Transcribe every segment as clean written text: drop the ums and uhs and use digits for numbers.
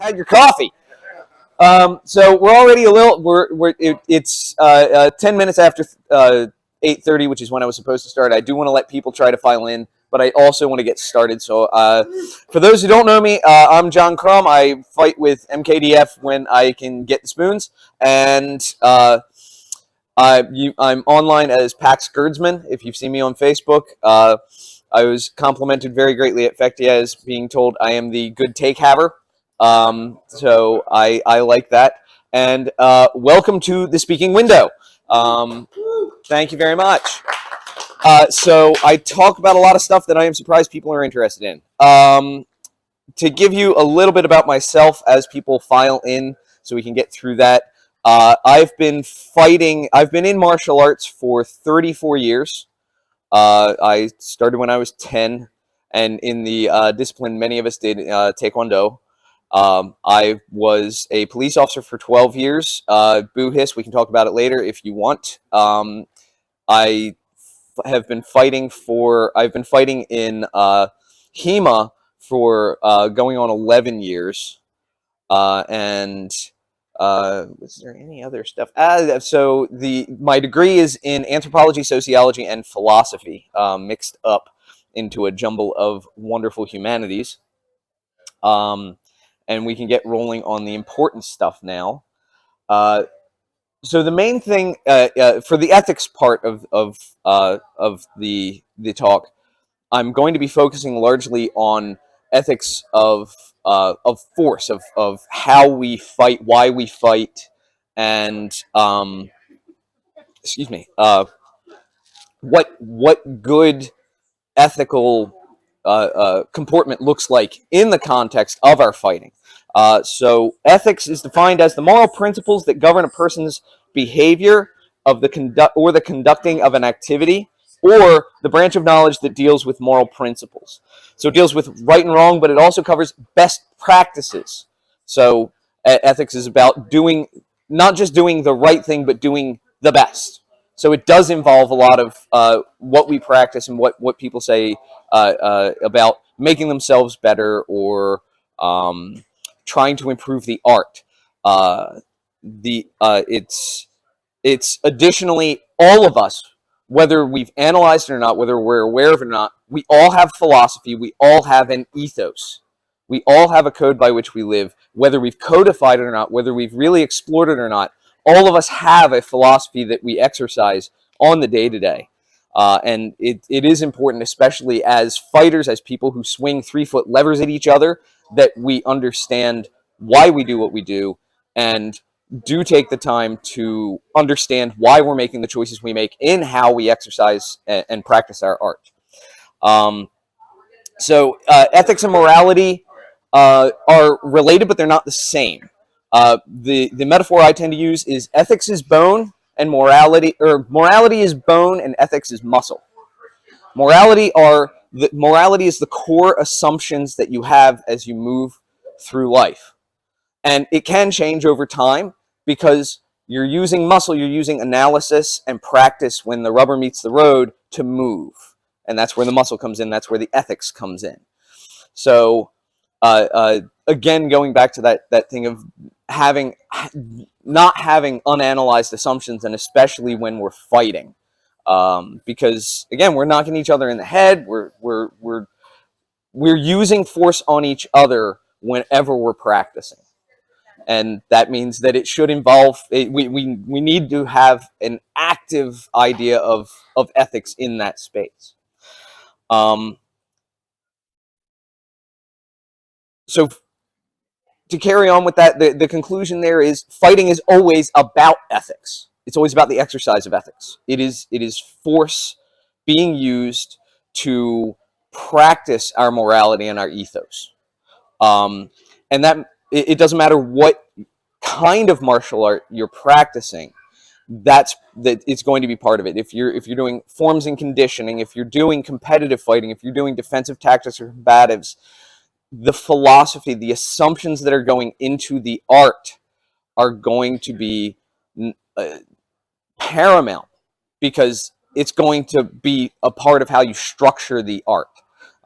had your coffee. So we're already a little. It's 10 minutes after 8:30, which is when I was supposed to start. I do want to let people try to file in, but I also want to get started. So for those who don't know me, I'm John Crum. I fight with MKDF when I can get the spoons, and I'm online as Pax Swordsman. If you've seen me on Facebook, I was complimented very greatly at Fectia as being told I am the good take haver. So I like that. And welcome to the speaking window. Thank you very much. So I talk about a lot of stuff that I am surprised people are interested in. To give you a little bit about myself as people file in so we can get through that. I've been in martial arts for 34 years. I started when I was 10, and in the discipline many of us did, Taekwondo. I was a police officer for 12 years. Boo hiss, we can talk about it later if you want. I've been fighting in HEMA for going on 11 years. Was there any other stuff? So my degree is in anthropology, sociology, and philosophy, mixed up into a jumble of wonderful humanities. And we can get rolling on the important stuff now. So the main thing for the ethics part of the talk, I'm going to be focusing largely on ethics of force, of how we fight, why we fight, and what good ethical comportment looks like in the context of our fighting. So ethics is defined as the moral principles that govern a person's behavior of the conducting of an activity, or the branch of knowledge that deals with moral principles. So it deals with right and wrong, but it also covers best practices. So ethics is about not just doing the right thing, but doing the best. So it does involve a lot of what we practice and what people say about making themselves better, or trying to improve the art. It's additionally, all of us, whether we've analyzed it or not, whether we're aware of it or not, we all have philosophy, we all have an ethos. We all have a code by which we live, whether we've codified it or not, whether we've really explored it or not. All of us have a philosophy that we exercise on the day-to-day. And it is important, especially as fighters, as people who swing 3-foot levers at each other, that we understand why we do what we do, and do take the time to understand why we're making the choices we make in how we exercise and practice our art. So ethics and morality are related, but they're not the same. The metaphor I tend to use is ethics is bone and morality is bone and ethics is muscle. Morality is the core assumptions that you have as you move through life. And it can change over time because you're using muscle, you're using analysis and practice when the rubber meets the road to move. And that's where the muscle comes in, that's where the ethics comes in. So again, going back to that thing of not having unanalyzed assumptions, and especially when we're fighting, because again, we're knocking each other in the head. We're using force on each other whenever we're practicing, and that means that it should involve. We need to have an active idea of ethics in that space. So to carry on with that, the conclusion there is fighting is always about ethics. It's always about the exercise of ethics. It is force being used to practice our morality and our ethos. And that it doesn't matter what kind of martial art you're practicing, it's going to be part of it. If you're doing forms and conditioning, if you're doing competitive fighting, if you're doing defensive tactics or combatives, the philosophy, the assumptions that are going into the art are going to be paramount, because it's going to be a part of how you structure the art.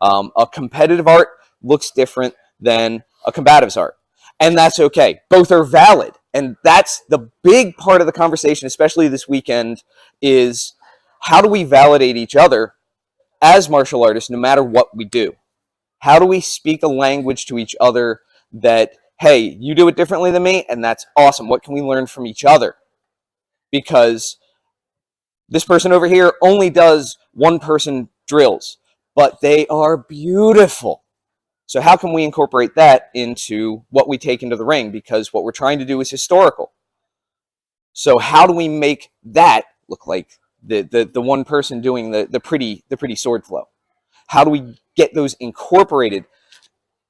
A competitive art looks different than a combatives art. and that's okay. Both are valid. And that's the big part of the conversation, especially this weekend, is how do we validate each other as martial artists no matter what we do? How do we speak a language to each other that, hey, you do it differently than me, and that's awesome. What can we learn from each other? Because this person over here only does one-person drills, but they are beautiful. So how can we incorporate that into what we take into the ring? Because what we're trying to do is historical. So how do we make that look like the one person doing the pretty sword flow? How do we get those incorporated?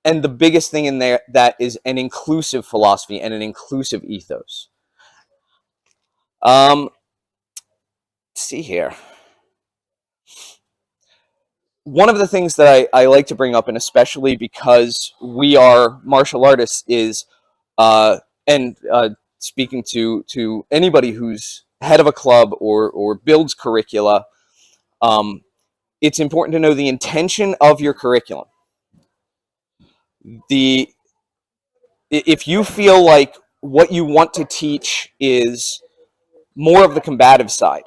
And the biggest thing in there, that is an inclusive philosophy and an inclusive ethos. Let's see here. One of the things that I like to bring up, and especially because we are martial artists, is speaking to anybody who's head of a club or builds curricula, it's important to know the intention of your curriculum. If you feel like what you want to teach is more of the combative side,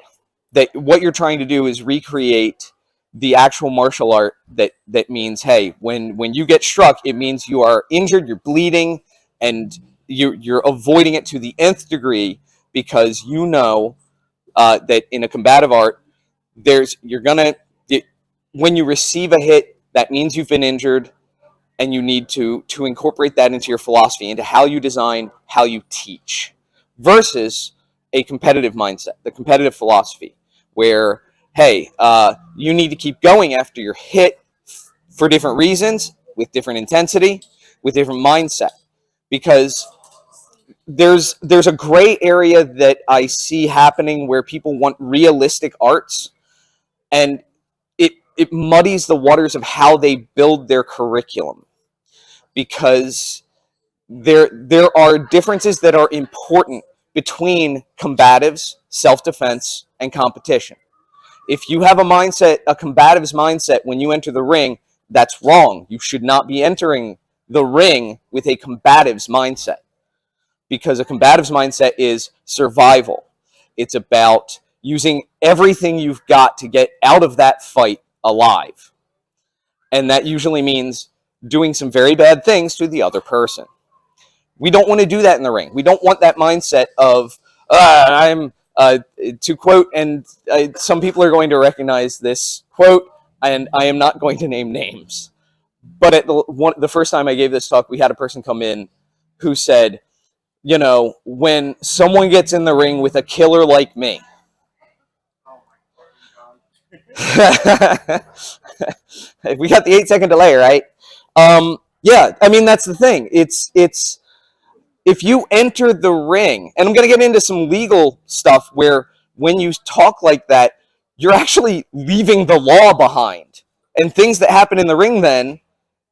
that what you're trying to do is recreate the actual martial art, that means, hey, when you get struck, it means you are injured, you're bleeding, and you're avoiding it to the nth degree, because you know that in a combative art, when you receive a hit, that means you've been injured, and you need to incorporate that into your philosophy, into how you design, how you teach, versus a competitive mindset, the competitive philosophy, where, hey, you need to keep going after you're hit for different reasons, with different intensity, with different mindset. Because there's a gray area that I see happening where people want realistic arts, and it muddies the waters of how they build their curriculum, because there are differences that are important between combatives, self-defense, and competition. If you have a combative's mindset when you enter the ring, that's wrong. You should not be entering the ring with a combative's mindset, because a combative's mindset is survival. It's about using everything you've got to get out of that fight alive. And that usually means doing some very bad things to the other person. We don't want to do that in the ring. We don't want that mindset of, to quote, and some people are going to recognize this quote, and I am not going to name names. But at the first time I gave this talk, we had a person come in who said, you know, when someone gets in the ring with a killer like me, we got the 8-second delay, right? Yeah, I mean, that's the thing. It's if you enter the ring, and I'm going to get into some legal stuff where when you talk like that, you're actually leaving the law behind, and things that happen in the ring, then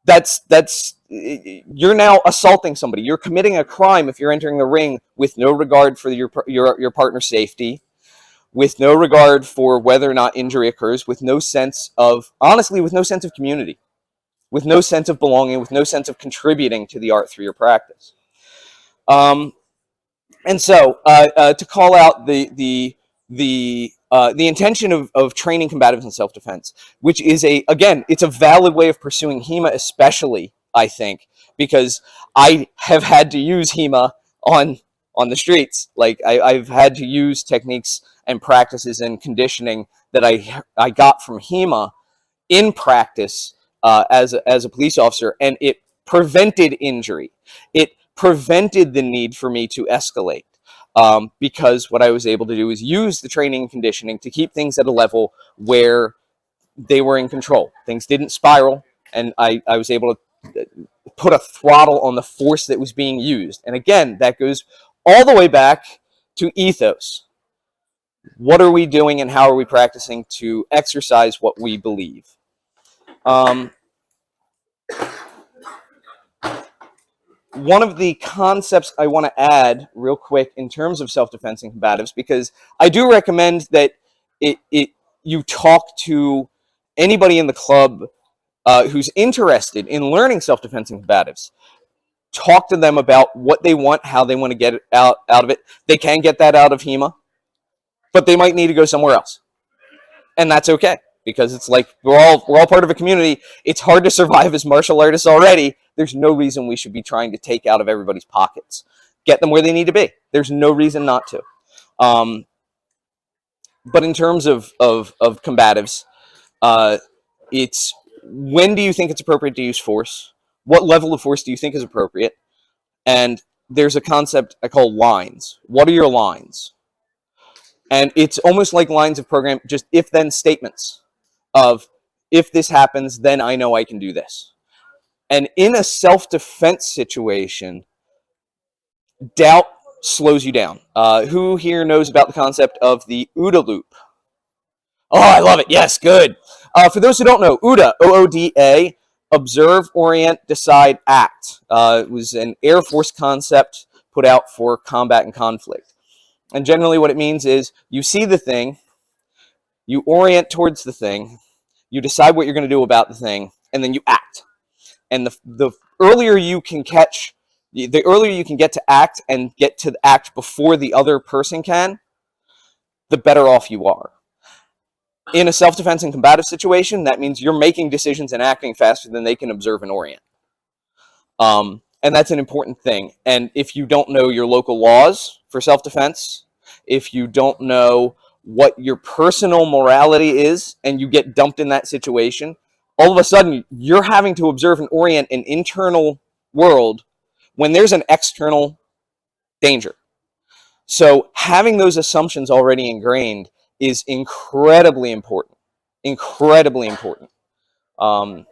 that's you're now assaulting somebody. You're committing a crime if you're entering the ring with no regard for your partner's safety, with no regard for whether or not injury occurs, with no sense of, honestly, with no sense of community, with no sense of belonging, with no sense of contributing to the art through your practice. And so to call out the intention of training combatives in self-defense, which is again, it's a valid way of pursuing HEMA, especially, I think, because I have had to use HEMA on the streets. Like I've had to use techniques and practices and conditioning that I got from HEMA in practice as a police officer, and it prevented injury. It prevented the need for me to escalate, because what I was able to do is use the training and conditioning to keep things at a level where they were in control. Things didn't spiral, and I was able to put a throttle on the force that was being used. And again, that goes all the way back to ethos. What are we doing and how are we practicing to exercise what we believe? One of the concepts I want to add real quick in terms of self-defense and combatives, because I do recommend that you talk to anybody in the club who's interested in learning self-defense and combatives. talk to them about what they want, how they want to get it out of it. They can get that out of HEMA, but they might need to go somewhere else, and that's okay, because it's like we're all part of a community. It's hard to survive as martial artists already. There's no reason we should be trying to take out of everybody's pockets. Get them where they need to be. There's no reason not to. But in terms of combatives, it's, when do you think it's appropriate to use force? What level of force do you think is appropriate? And there's a concept I call lines. What are your lines? And it's almost like lines of program, just if-then statements of, if this happens, then I know I can do this. And in a self-defense situation, doubt slows you down. Who here knows about the concept of the OODA loop? Oh, I love it. Yes, good. For those who don't know, OODA, O-O-D-A, observe, orient, decide, act. It was an Air Force concept put out for combat and conflict. And generally what it means is you see the thing, you orient towards the thing, you decide what you're going to do about the thing, and then you act. And the earlier you can catch, the earlier you can get to act and get to act before the other person can, the better off you are. In a self-defense and combative situation, that means you're making decisions and acting faster than they can observe and orient. And that's an important thing. And if you don't know your local laws for self-defense, if you don't know what your personal morality is, and you get dumped in that situation, all of a sudden you're having to observe and orient an internal world when there's an external danger. So having those assumptions already ingrained is incredibly important. Incredibly important. And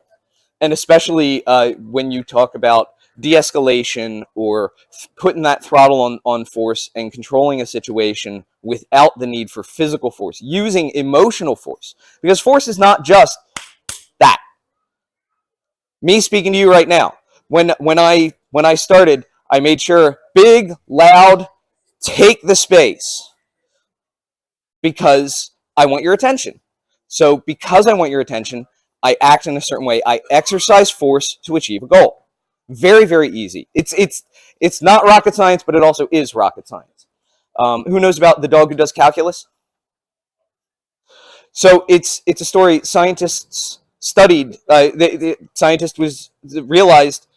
especially when you talk about de-escalation or putting that throttle on force and controlling a situation without the need for physical force, using emotional force. Because force is not just that. Me speaking to you right now, when I started, I made sure, big, loud, take the space, because I want your attention. So because I want your attention, I act in a certain way. I exercise force to achieve a goal. Very, very easy. It's not rocket science, but it also is rocket science. Who knows about the dog who does calculus? So it's a story. Scientists studied. The scientist realized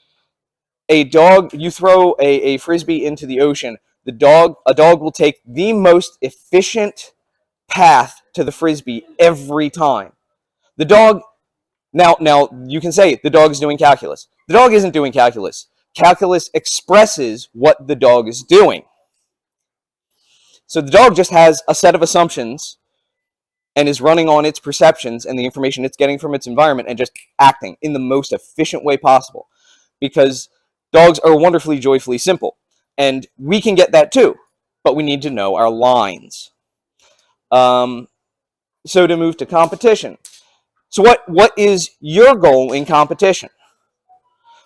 a dog. You throw a frisbee into the ocean. A dog will take the most efficient path to the frisbee every time. The dog. Now you can say the dog is doing calculus. The dog isn't doing calculus. Calculus expresses what the dog is doing. So the dog just has a set of assumptions and is running on its perceptions and the information it's getting from its environment and just acting in the most efficient way possible. Because dogs are wonderfully, joyfully simple. And we can get that too, but we need to know our lines. So to move to competition. So what is your goal in competition?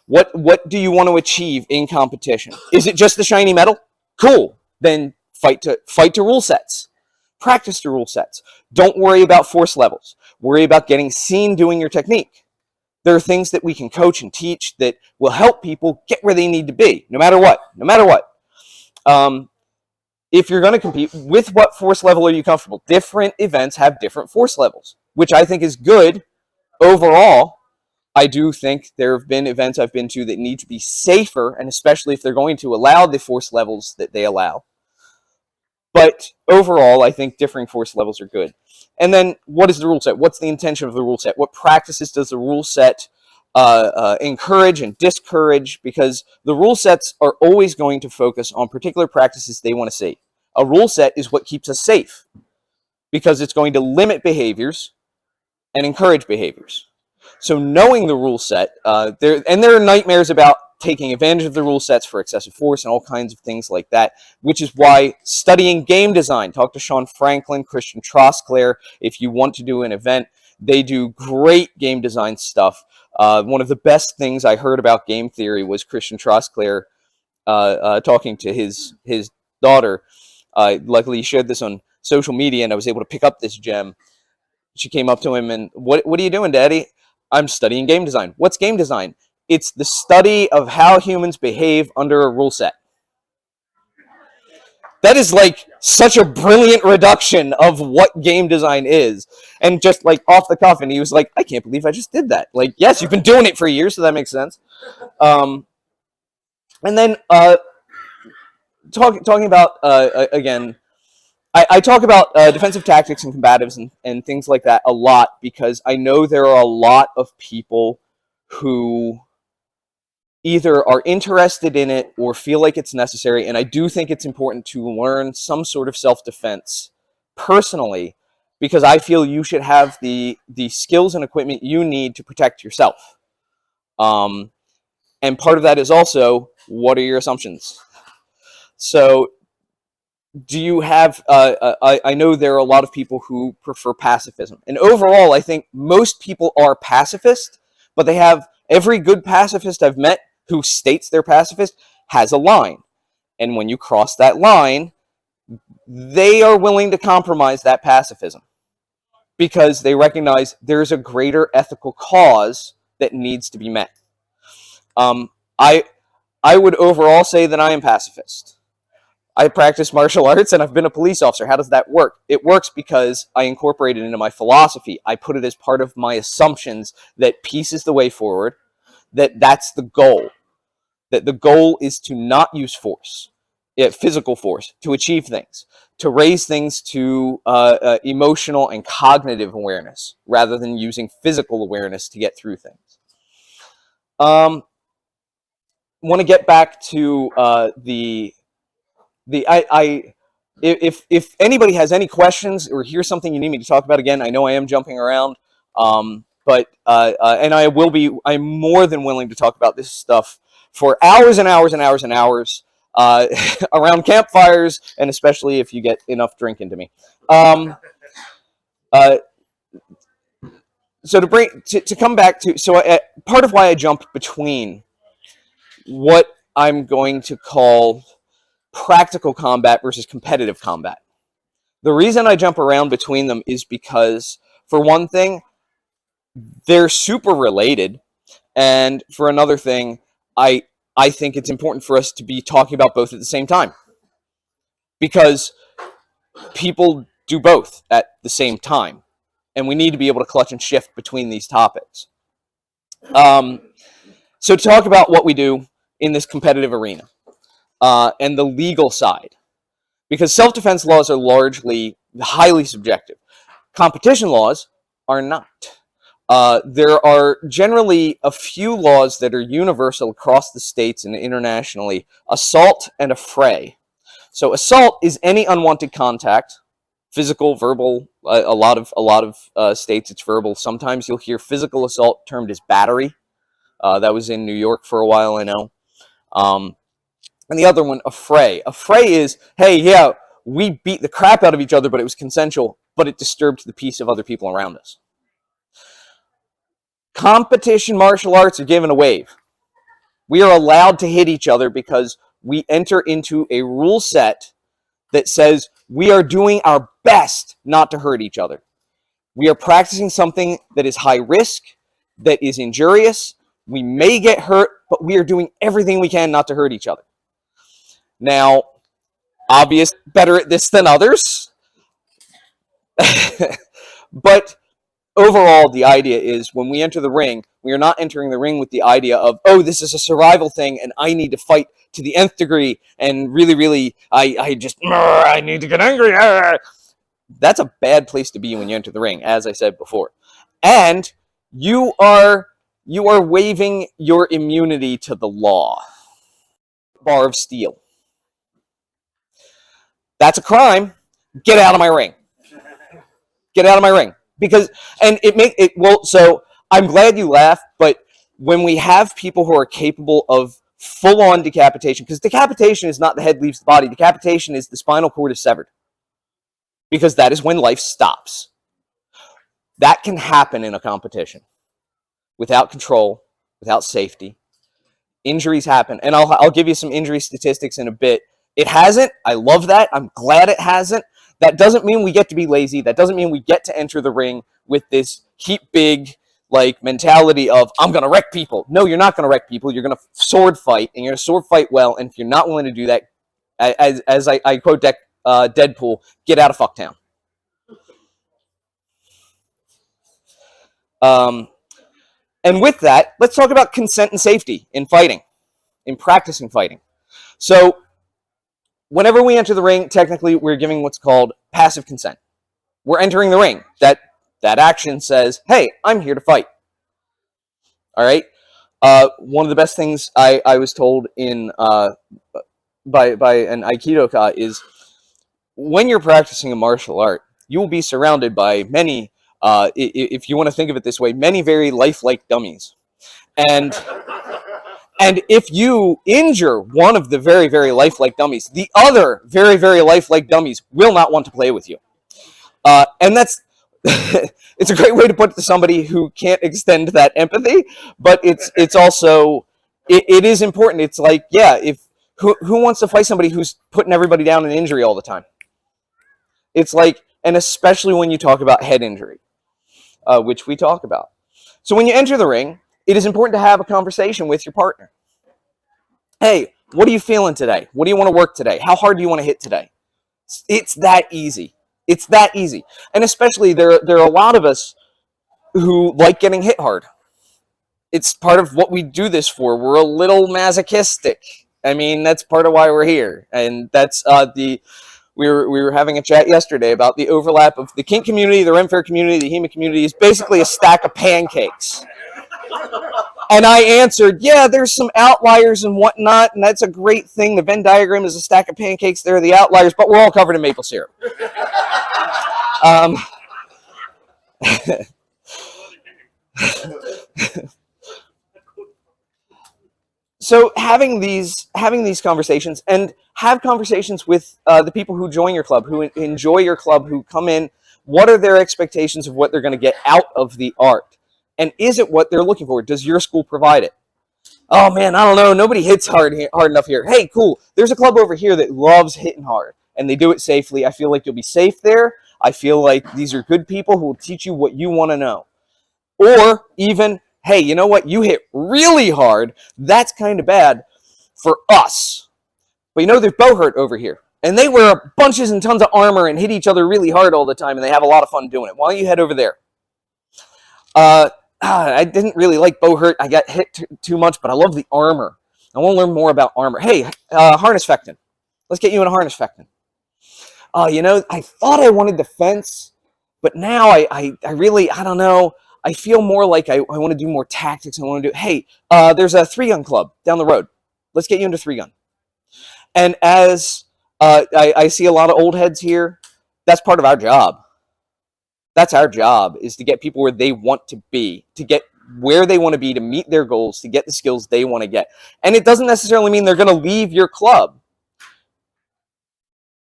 What do you want to achieve in competition? Is it just the shiny medal? Cool. Then fight to rule sets. Practice to rule sets. Don't worry about force levels. Worry about getting seen doing your technique. There are things that we can coach and teach that will help people get where they need to be, no matter what. No matter what. If you're going to compete, with what force level are you comfortable? Different events have different force levels, which I think is good overall. I do think there have been events I've been to that need to be safer, and especially if they're going to allow the force levels that they allow. But overall, I think differing force levels are good. And then, what is the rule set? What's the intention of the rule set? What practices does the rule set encourage and discourage? Because the rule sets are always going to focus on particular practices they want to see. A rule set is what keeps us safe, because it's going to limit behaviors and encourage behaviors. So knowing the rule set, there are nightmares about taking advantage of the rule sets for excessive force and all kinds of things like that, which is why studying game design, talk to Sean Franklin, Christian Trosclair, if you want to do an event. They do great game design stuff. One of the best things I heard about game theory was Christian Trosclair talking to his daughter. Luckily, he shared this on social media, and I was able to pick up this gem. She came up to him and, what are you doing, Daddy? I'm studying game design. What's game design? It's the study of how humans behave under a rule set. That is like such a brilliant reduction of what game design is. And just like off the cuff, and he was like, I can't believe I just did that. Like, yes, you've been doing it for years, so that makes sense. And then talking about, again, I talk about defensive tactics and combatives and things like that a lot because I know there are a lot of people who either are interested in it or feel like it's necessary. And I do think it's important to learn some sort of self-defense personally, because I feel you should have the skills and equipment you need to protect yourself. And part of that is also, what are your assumptions? So do you have, I know there are a lot of people who prefer pacifism. And overall, I think most people are pacifist, but they have, every good pacifist I've met who states they're pacifist has a line. And when you cross that line, they are willing to compromise that pacifism because they recognize there's a greater ethical cause that needs to be met. I would overall say that I am pacifist. I practice martial arts and I've been a police officer. How does that work? It works because I incorporate it into my philosophy. I put it as part of my assumptions that peace is the way forward, that's the goal. That the goal is to not use force, physical force, to achieve things, to raise things to emotional and cognitive awareness, rather than using physical awareness to get through things. Want to get back to if anybody has any questions or here's something you need me to talk about, again, I know I am jumping around, but and I'm more than willing to talk about this stuff for hours and hours and hours and hours around campfires, and especially if you get enough drink into me. So to come back to, part of why I jumped between what I'm going to call practical combat versus competitive combat. The reason I jump around between them is because, for one thing, they're super related, and for another thing, I think it's important for us to be talking about both at the same time, because people do both at the same time, and we need to be able to clutch and shift between these topics. So to talk about what we do in this competitive arena and the legal side, because self-defense laws are largely highly subjective. Competition laws are not. There are generally a few laws that are universal across the states and internationally: assault and affray. So assault is any unwanted contact, physical, verbal. A lot of states it's verbal. Sometimes you'll hear physical assault termed as battery. That was in New York for a while, I know. And the other one, affray. Affray is, hey, yeah, we beat the crap out of each other, but it was consensual, but it disturbed the peace of other people around us. Competition martial arts are given a waive. We are allowed to hit each other because we enter into a rule set that says we are doing our best not to hurt each other. We are practicing something that is high risk, that is injurious. We may get hurt, but we are doing everything we can not to hurt each other. Now, obviously, better at this than others. But overall, the idea is when we enter the ring, we are not entering the ring with the idea of, oh, this is a survival thing and I need to fight to the nth degree and really, I need to get angry. That's a bad place to be when you enter the ring, as I said before. And you are waiving your immunity to the law. Bar of steel. That's a crime. Get out of my ring. Get out of my ring. Because, and so I'm glad you laughed, but when we have people who are capable of full-on decapitation, because decapitation is not the head leaves the body, decapitation is the spinal cord is severed. Because that is when life stops. That can happen in a competition. Without control, without safety. Injuries happen. And I'll give you some injury statistics in a bit. It hasn't. I love that. I'm glad it hasn't. That doesn't mean we get to be lazy. That doesn't mean we get to enter the ring with this heap big like mentality of I'm gonna wreck people. No, you're not gonna wreck people. You're gonna sword fight, and you're gonna sword fight well. And if you're not willing to do that, as I quote Deadpool, get out of fucktown. And with that, let's talk about consent and safety in fighting, in practicing fighting. So whenever we enter the ring, technically we're giving what's called passive consent. We're entering the ring. That action says, hey, I'm here to fight. All right? One of the best things I was told in by an Aikidoka is when you're practicing a martial art, you will be surrounded by many, if you want to think of it this way, many very lifelike dummies. And if you injure one of the very, very lifelike dummies, the other very, very lifelike dummies will not want to play with you. And that's it's a great way to put it to somebody who can't extend that empathy, but it's also it is important. It's like, yeah, if who wants to fight somebody who's putting everybody down in injury all the time? It's like, and especially when you talk about head injury, which we talk about. So when you enter the ring, it is important to have a conversation with your partner. Hey, what are you feeling today? What do you want to work today? How hard do you want to hit today? It's that easy. It's that easy. And especially there are a lot of us who like getting hit hard. It's part of what we do this for. We're a little masochistic. I mean, that's part of why we're here. And that's we were having a chat yesterday about the overlap of the kink community, the Ren Fair community, the HEMA community is basically a stack of pancakes. And I answered, yeah, there's some outliers and whatnot, and that's a great thing. The Venn diagram is a stack of pancakes. They're the outliers, but we're all covered in maple syrup. So having these conversations, and have conversations with the people who join your club, who enjoy your club, who come in. What are their expectations of what they're going to get out of the art? And is it what they're looking for? Does your school provide it? Oh man, I don't know. Nobody hits hard enough here. Hey, cool. There's a club over here that loves hitting hard, and they do it safely. I feel like you'll be safe there. I feel like these are good people who will teach you what you want to know. Or even, hey, you know what? You hit really hard. That's kind of bad for us. But you know, there's Bohurt over here, and they wear bunches and tons of armor and hit each other really hard all the time, and they have a lot of fun doing it. Why don't you head over there? I didn't really like Bohurt. I got hit too much, but I love the armor. I want to learn more about armor. Hey, harness fecting. Let's get you in a harness fecting. You know, I thought I wanted defense, but now I really, I don't know. I feel more like I want to do more tactics. I want to do, hey, there's a 3-gun club down the road. Let's get you into 3-gun. And as I see a lot of old heads here, that's part of our job. That's our job, is to get people where they want to be, to get where they want to be, to meet their goals, to get the skills they want to get. And it doesn't necessarily mean they're going to leave your club.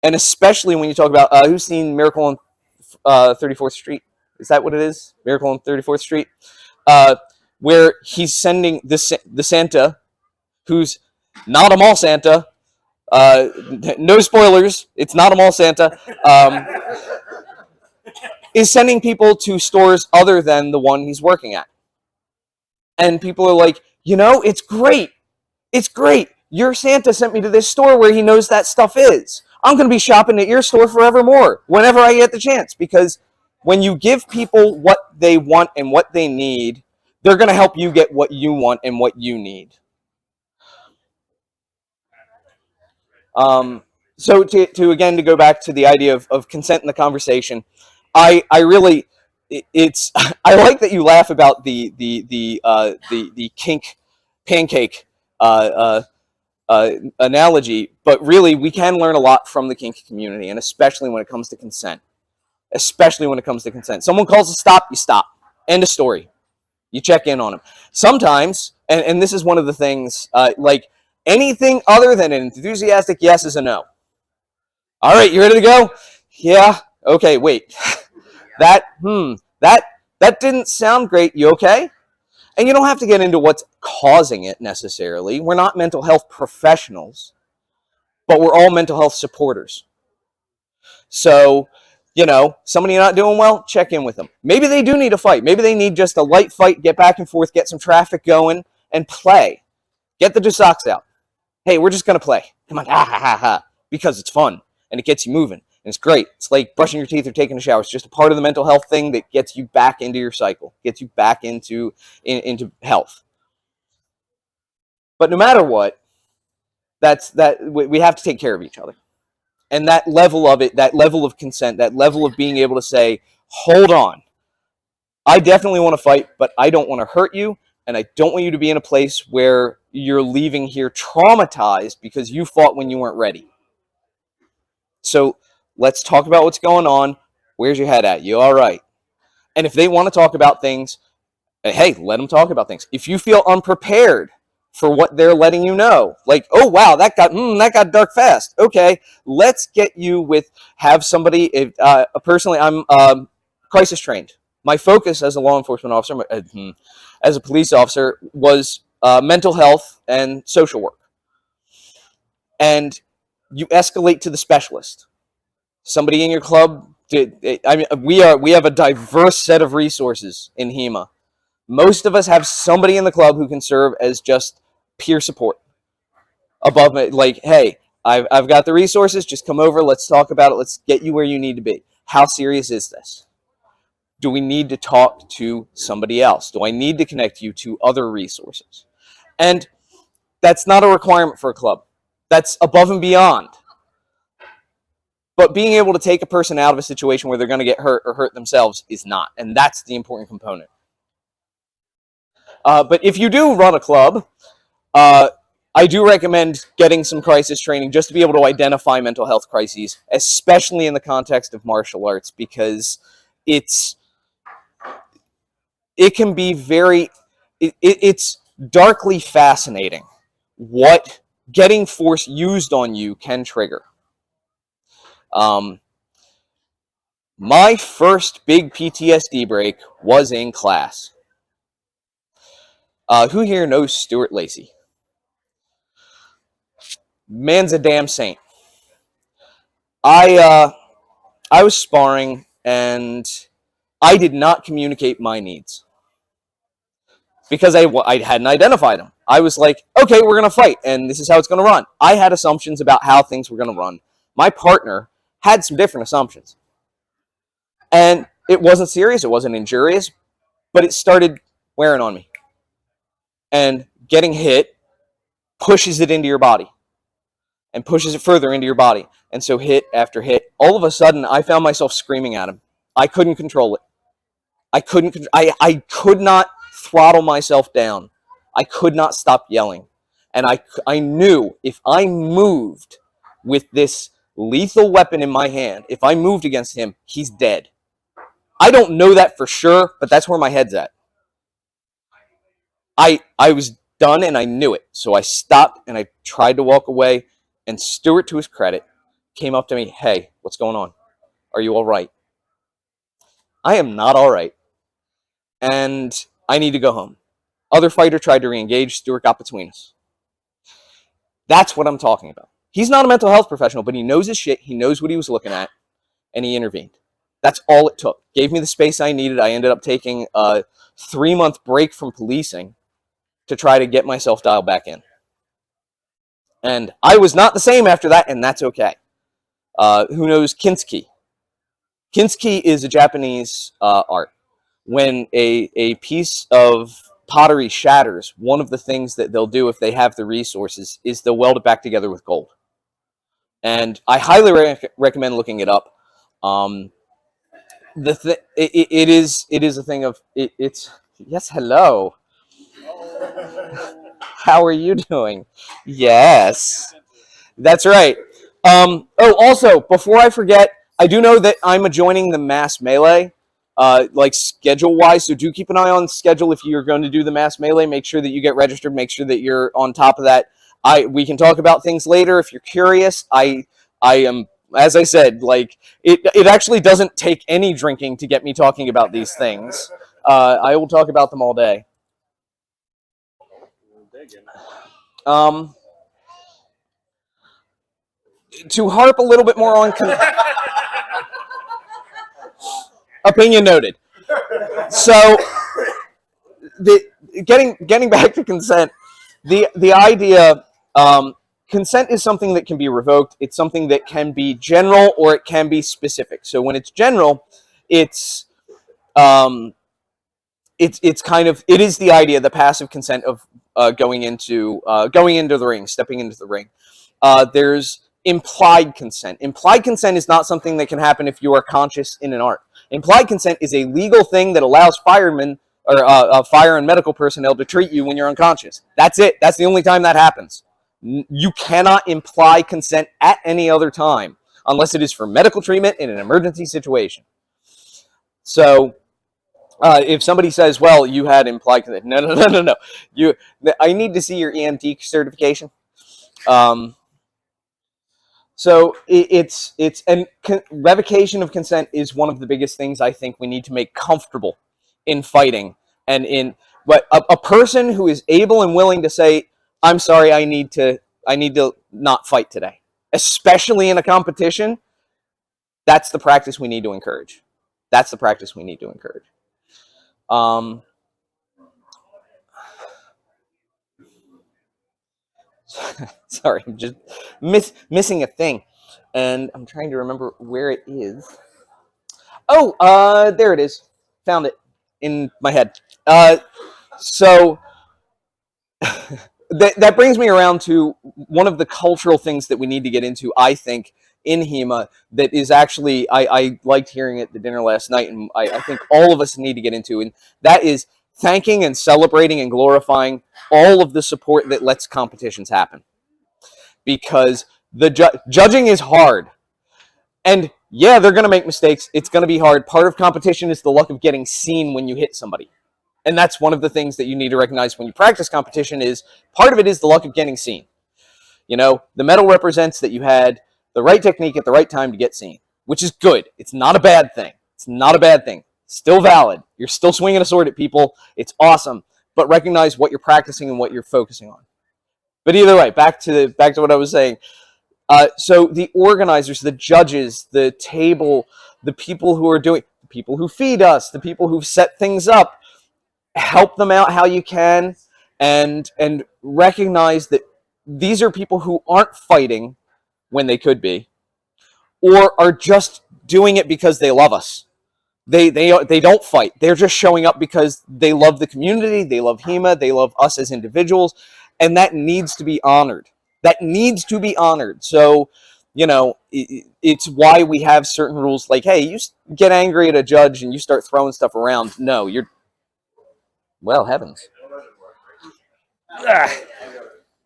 And especially when you talk about, who's seen Miracle on 34th Street? Is that what it is? Miracle on 34th Street? Where he's sending the Santa, who's not a mall Santa. No spoilers. It's not a mall Santa. Is sending people to stores other than the one he's working at. And people are like, you know, it's great. It's great. Your Santa sent me to this store where he knows that stuff is. I'm going to be shopping at your store forevermore, whenever I get the chance. Because when you give people what they want and what they need, they're going to help you get what you want and what you need. So to again, to go back to the idea of consent in the conversation, I really, it's, I like that you laugh about the kink pancake analogy, but really we can learn a lot from the kink community, and especially when it comes to consent. Especially when it comes to consent. Someone calls a stop, you stop. End of story. You check in on them. Sometimes, and this is one of the things, like anything other than an enthusiastic yes is a no. All right, you ready to go? Yeah. Okay, wait. That didn't sound great. You okay? And you don't have to get into what's causing it necessarily. We're not mental health professionals, but we're all mental health supporters. So, somebody not doing well, check in with them. Maybe they do need a fight. Maybe they need just a light fight, get back and forth, get some traffic going, and play. Get the socks out. Hey, we're just going to play. Come on, ha, ha, ha, ha. Because it's fun, and it gets you moving, and it's great. It's like brushing your teeth or taking a shower. It's just a part of the mental health thing that gets you back into your cycle, gets you back into health. But no matter what, we have to take care of each other. And that level of it, that level of consent, that level of being able to say, hold on, I definitely want to fight, but I don't want to hurt you, and I don't want you to be in a place where you're leaving here traumatized because you fought when you weren't ready. So let's talk about what's going on. Where's your head at? You all right? And if they want to talk about things, hey, let them talk about things. If you feel unprepared for what they're letting you know, like, oh wow, that got dark fast. Okay, let's get you have somebody. Personally, I'm crisis trained. My focus as a law enforcement officer, as a police officer, was mental health and social work. And you escalate to the specialist. Somebody in your club. We have a diverse set of resources in HEMA. Most of us have somebody in the club who can serve as just peer support. Above it, like, hey, I've got the resources. Just come over. Let's talk about it. Let's get you where you need to be. How serious is this? Do we need to talk to somebody else? Do I need to connect you to other resources? And that's not a requirement for a club. That's above and beyond. But being able to take a person out of a situation where they're going to get hurt or hurt themselves is not. And that's the important component. But if you do run a club, I do recommend getting some crisis training just to be able to identify mental health crises, especially in the context of martial arts, because it can be it's darkly fascinating what getting force used on you can trigger. My first big PTSD break was in class. Who here knows Stuart Lacey? Man's a damn saint. I was sparring and I did not communicate my needs because I hadn't identified them. I was like, okay, we're going to fight, and this is how it's going to run. I had assumptions about how things were going to run. My partner had some different assumptions. And it wasn't serious, it wasn't injurious, but it started wearing on me. And getting hit pushes it into your body and pushes it further into your body. And so hit after hit, all of a sudden, I found myself screaming at him. I couldn't control it. I could not throttle myself down. I could not stop yelling. And I knew if I moved with this lethal weapon in my hand, if I moved against him, he's dead. I don't know that for sure, but that's where my head's at. I was done and I knew it. So I stopped and I tried to walk away. And Stuart, to his credit, came up to me, hey, what's going on? Are you all right? I am not all right. And I need to go home. Other fighter tried to re-engage. Stuart got between us. That's what I'm talking about. He's not a mental health professional, but he knows his shit. He knows what he was looking at, and he intervened. That's all it took. Gave me the space I needed. I ended up taking a 3-month break from policing to try to get myself dialed back in. And I was not the same after that, and that's okay. Who knows Kinseki? Kinseki is a Japanese art. When a piece of pottery shatters, one of the things that they'll do if they have the resources is they'll weld it back together with gold. And I highly recommend looking it up. It is a thing of it's yes, hello. How are you doing? Yes, that's right. Also, before I forget, I do know that I'm joining the mass melee, like schedule-wise. So do keep an eye on the schedule if you're going to do the mass melee. Make sure that you get registered. Make sure that you're on top of that. We can talk about things later if you're curious. I am, as I said, like it actually doesn't take any drinking to get me talking about these things. I will talk about them all day. To harp a little bit more on Opinion noted. So, the getting back to consent, the idea, consent is something that can be revoked. It's something that can be general or it can be specific. So when it's general, it's um, it's kind of, it is the idea, the passive consent of going into the ring, stepping into the ring. There's implied consent. Implied consent is not something that can happen if you are conscious in an art. Implied consent is a legal thing that allows firemen or fire and medical personnel to treat you when you're unconscious. That's it. That's the only time that happens. You cannot imply consent at any other time unless it is for medical treatment in an emergency situation. So if somebody says, "Well, you had implied consent," no. I need to see your EMT certification. So it's and revocation of consent is one of the biggest things I think we need to make comfortable in fighting, and in but a person who is able and willing to say, "I'm sorry, I need to not fight today," especially in a competition. That's the practice we need to encourage. That's the practice we need to encourage. Sorry, I'm just missing a thing, and I'm trying to remember where it is. Oh, there it is. Found it in my head. So that brings me around to one of the cultural things that we need to get into, I think, in HEMA, that is actually, I liked hearing at the dinner last night, and I think all of us need to get into, and that is thanking and celebrating and glorifying all of the support that lets competitions happen. Because the judging is hard. And yeah, they're going to make mistakes. It's going to be hard. Part of competition is the luck of getting seen when you hit somebody. And that's one of the things that you need to recognize when you practice competition, is part of it is the luck of getting seen. You know, the medal represents that you had the right technique at the right time to get seen, which is good. It's not a bad thing. It's not a bad thing. Still valid. You're still swinging a sword at people. It's awesome. But recognize what you're practicing and what you're focusing on. But either way, back to what I was saying. So the organizers, the judges, the table, the people who are doing, the people who feed us, the people who've set things up, help them out how you can, and recognize that these are people who aren't fighting when they could be, or are just doing it because they love us. They don't fight. They're just showing up because they love the community, they love HEMA, they love us as individuals, and that needs to be honored. That needs to be honored. So, you know, it's why we have certain rules like, hey, you get angry at a judge and you start throwing stuff around. No, you're, well, heavens.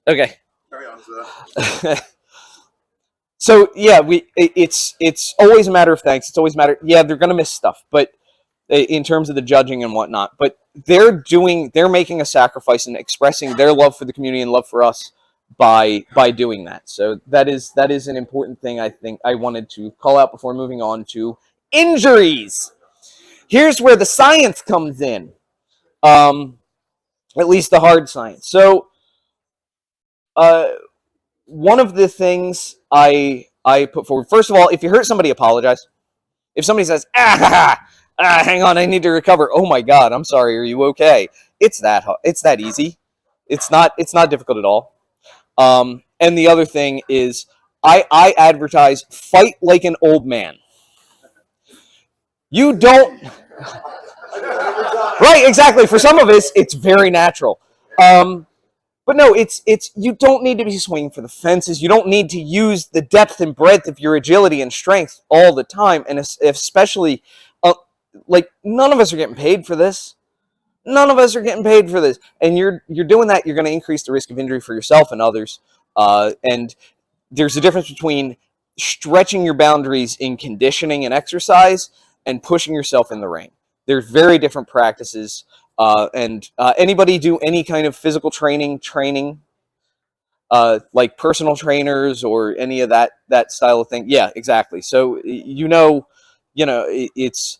Okay. So yeah, it's always a matter of thanks. It's always a matter. Yeah, they're gonna miss stuff, but in terms of the judging and whatnot, but they're making a sacrifice and expressing their love for the community and love for us by doing that. So that is an important thing I think I wanted to call out before moving on to injuries. Here's where the science comes in, at least the hard science. So one of the things I put forward, first of all, if you hurt somebody, apologize. If somebody says, hang on, I need to recover. Oh my God, I'm sorry. Are you okay? It's that easy. It's not difficult at all. And the other thing is, I advertise, fight like an old man. You don't. Right, exactly. For some of us, it's very natural. But no, it's you don't need to be swinging for the fences. You don't need to use the depth and breadth of your agility and strength all the time, and especially, like, none of us are getting paid for this. None of us are getting paid for this, and you're doing that. You're going to increase the risk of injury for yourself and others. And there's a difference between stretching your boundaries in conditioning and exercise and pushing yourself in the ring. There's very different practices. And anybody do any kind of physical training, like personal trainers or any of that style of thing? Yeah, exactly. So it's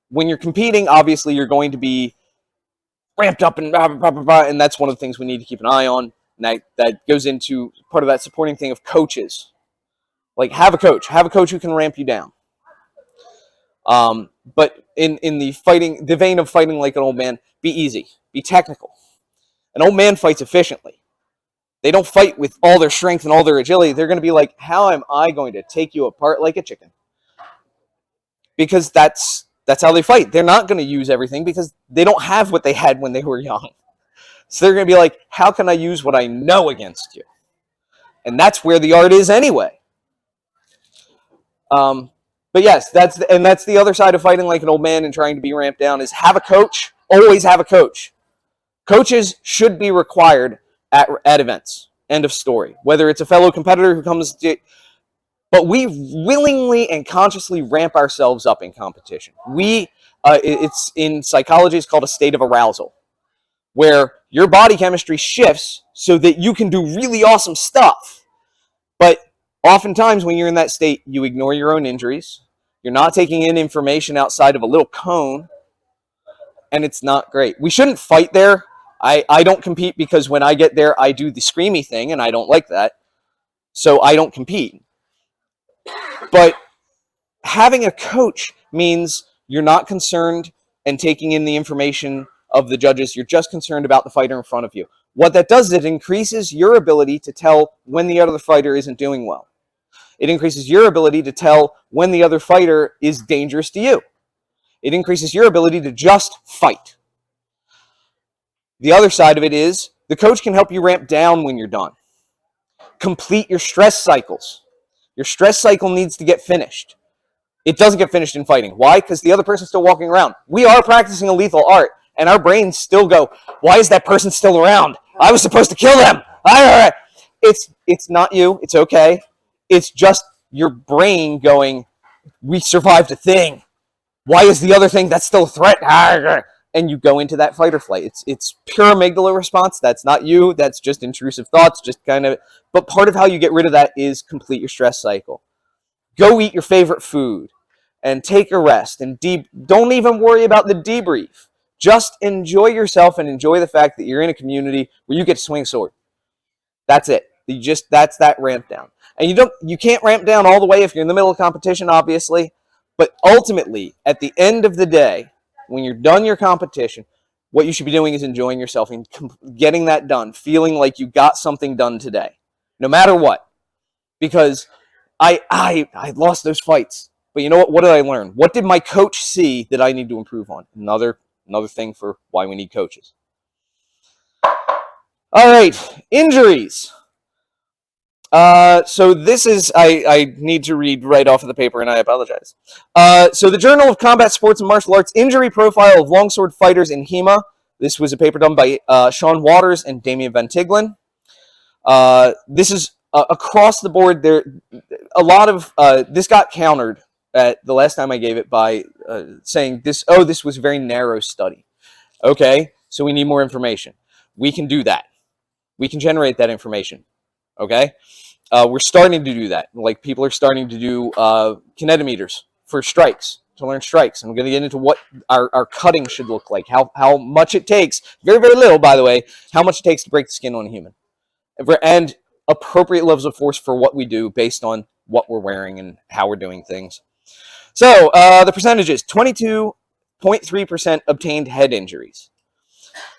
when you're competing, obviously you're going to be ramped up and blah, blah, blah, blah, and that's one of the things we need to keep an eye on. And that goes into part of that supporting thing of coaches. Like, have a coach who can ramp you down. But in the vein of fighting like an old man, be easy, be technical. An old man fights efficiently. They don't fight with all their strength and all their agility. They're going to be like, how am I going to take you apart like a chicken? Because that's how they fight. They're not going to use everything because they don't have what they had when they were young. So they're going to be like, how can I use what I know against you? And that's where the art is anyway. But yes, that's the other side of fighting like an old man and trying to be ramped down is have a coach. Always have a coach. Coaches should be required at events. End of story. Whether it's a fellow competitor who comes to, but we willingly and consciously ramp ourselves up in competition. It's in psychology, it's called a state of arousal, where your body chemistry shifts so that you can do really awesome stuff. But oftentimes when you're in that state, you ignore your own injuries. You're not taking in information outside of a little cone, and it's not great. We shouldn't fight there. I don't compete because when I get there, I do the screamy thing, and I don't like that. So I don't compete. But having a coach means you're not concerned and taking in the information of the judges. You're just concerned about the fighter in front of you. What that does is it increases your ability to tell when the other fighter isn't doing well. It increases your ability to tell when the other fighter is dangerous to you. It increases your ability to just fight. The other side of it is the coach can help you ramp down when you're done. Complete your stress cycles. Your stress cycle needs to get finished. It doesn't get finished in fighting. Why? Because the other person's still walking around. We are practicing a lethal art, and our brains still go, why is that person still around? I was supposed to kill them. It's not you. It's okay. It's just your brain going, we survived a thing. Why is the other thing that's still a threat? And you go into that fight or flight. It's pure amygdala response. That's not you. That's just intrusive thoughts. Just kind of. But part of how you get rid of that is complete your stress cycle. Go eat your favorite food and take a rest and don't even worry about the debrief. Just enjoy yourself and enjoy the fact that you're in a community where you get to swing a sword. That's it. That's that ramp down. And you can't ramp down all the way if you're in the middle of competition, obviously. But ultimately, at the end of the day, when you're done your competition, what you should be doing is enjoying yourself and getting that done, feeling like you got something done today, no matter what. Because I lost those fights, but you know what? What did I learn? What did my coach see that I need to improve on? Another thing for why we need coaches. All right, injuries. So this is, I need to read right off of the paper, and I apologize. So the Journal of Combat Sports and Martial Arts Injury Profile of Longsword Fighters in HEMA. This was a paper done by Sean Waters and Damian Van Tiglen. This is across the board. There, a lot of this got countered at the last time I gave it by saying this was a very narrow study. Okay, so we need more information. We can do that. We can generate that information. Okay, we're starting to do that. Like people are starting to do kinetometers for strikes, to learn strikes. I'm going to get into what our cutting should look like, how much it takes, very, very little, by the way, how much it takes to break the skin on a human. And appropriate levels of force for what we do based on what we're wearing and how we're doing things. So the percentages, 22.3% obtained head injuries.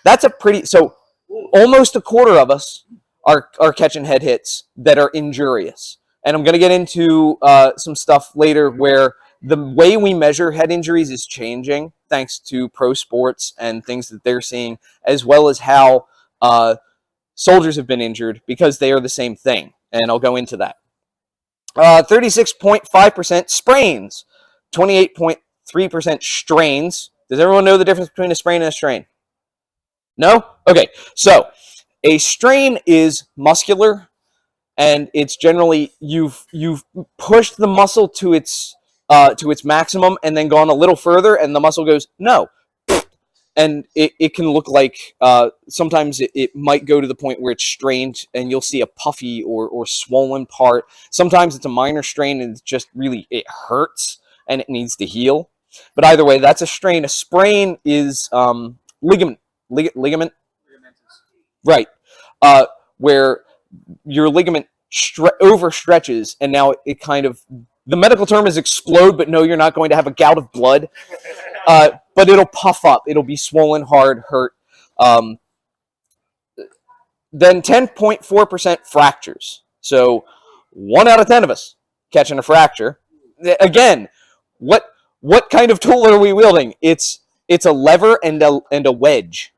That's a pretty, so almost a quarter of us are catching head hits that are injurious. And I'm going to get into some stuff later where the way we measure head injuries is changing thanks to pro sports and things that they're seeing, as well as how soldiers have been injured because they are the same thing. And I'll go into that. 36.5% sprains, 28.3% strains. Does everyone know the difference between a sprain and a strain? No? Okay, so a strain is muscular, and it's generally you've pushed the muscle to its maximum and then gone a little further, and the muscle goes, no. And it can look like sometimes it might go to the point where it's strained and you'll see a puffy or swollen part. Sometimes it's a minor strain and it's just really, it hurts and it needs to heal. But either way, that's a strain. A sprain is ligament. Right. Where your ligament overstretches and now it kind of the medical term is explode, but no, you're not going to have a gout of blood. But it'll puff up. It'll be swollen, hard, hurt. Then 10.4% fractures. So 1 out of 10 of us catching a fracture. Again, what kind of tool are we wielding? It's a lever and a wedge.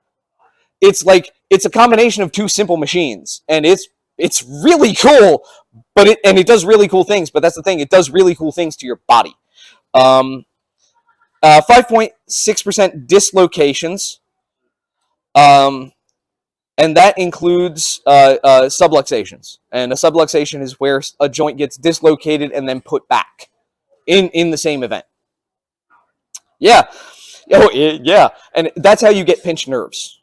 It's a combination of two simple machines, and it's really cool. But it does really cool things. But that's the thing; it does really cool things to your body. 5.6% dislocations. And that includes subluxations. And a subluxation is where a joint gets dislocated and then put back in the same event. Yeah. Oh, yeah. And that's how you get pinched nerves.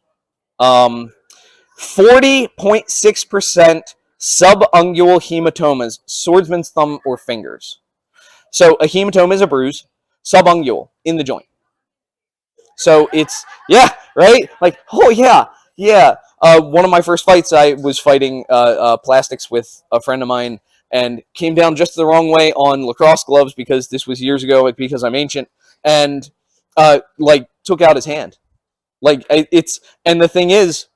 40.6% subungual hematomas, swordsman's thumb or fingers. So a hematoma is a bruise, subungual, in the joint. So it's, yeah, right? Like, oh, yeah. One of my first fights, I was fighting plastics with a friend of mine and came down just the wrong way on lacrosse gloves because this was years ago, because I'm ancient, and took out his hand. And the thing is,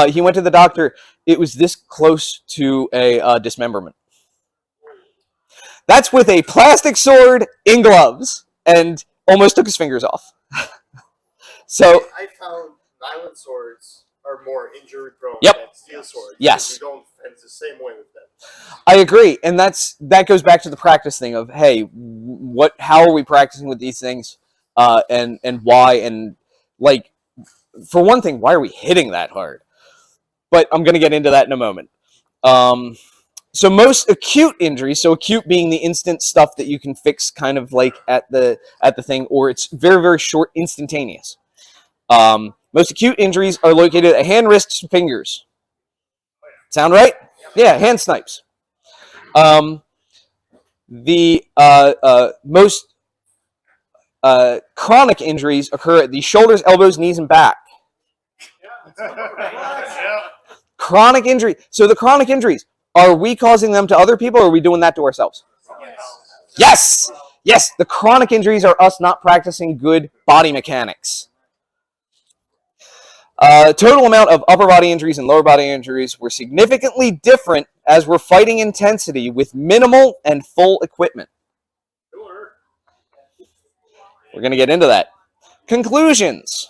he went to the doctor. It was this close to a dismemberment. That's with a plastic sword in gloves, and almost took his fingers off. So I found violent swords are more injury prone than steel swords. Yes. You don't fence the same way with them. I agree, and that goes back to the practice thing of, hey, how are we practicing with these things, and why, and for one thing, why are we hitting that hard? But I'm going to get into that in a moment. So most acute injuries, so acute being the instant stuff that you can fix kind of like at the thing, or it's very, very short, instantaneous. Most acute injuries are located at hand, wrists, and fingers. Sound right? Yeah, hand snipes. The most chronic injuries occur at the shoulders, elbows, knees, and back. Chronic injury. So the chronic injuries, are we causing them to other people, or are we doing that to ourselves? Yes! Yes, the chronic injuries are us not practicing good body mechanics. Total amount of upper body injuries and lower body injuries were significantly different as we're fighting intensity with minimal and full equipment. We're going to get into that. Conclusions.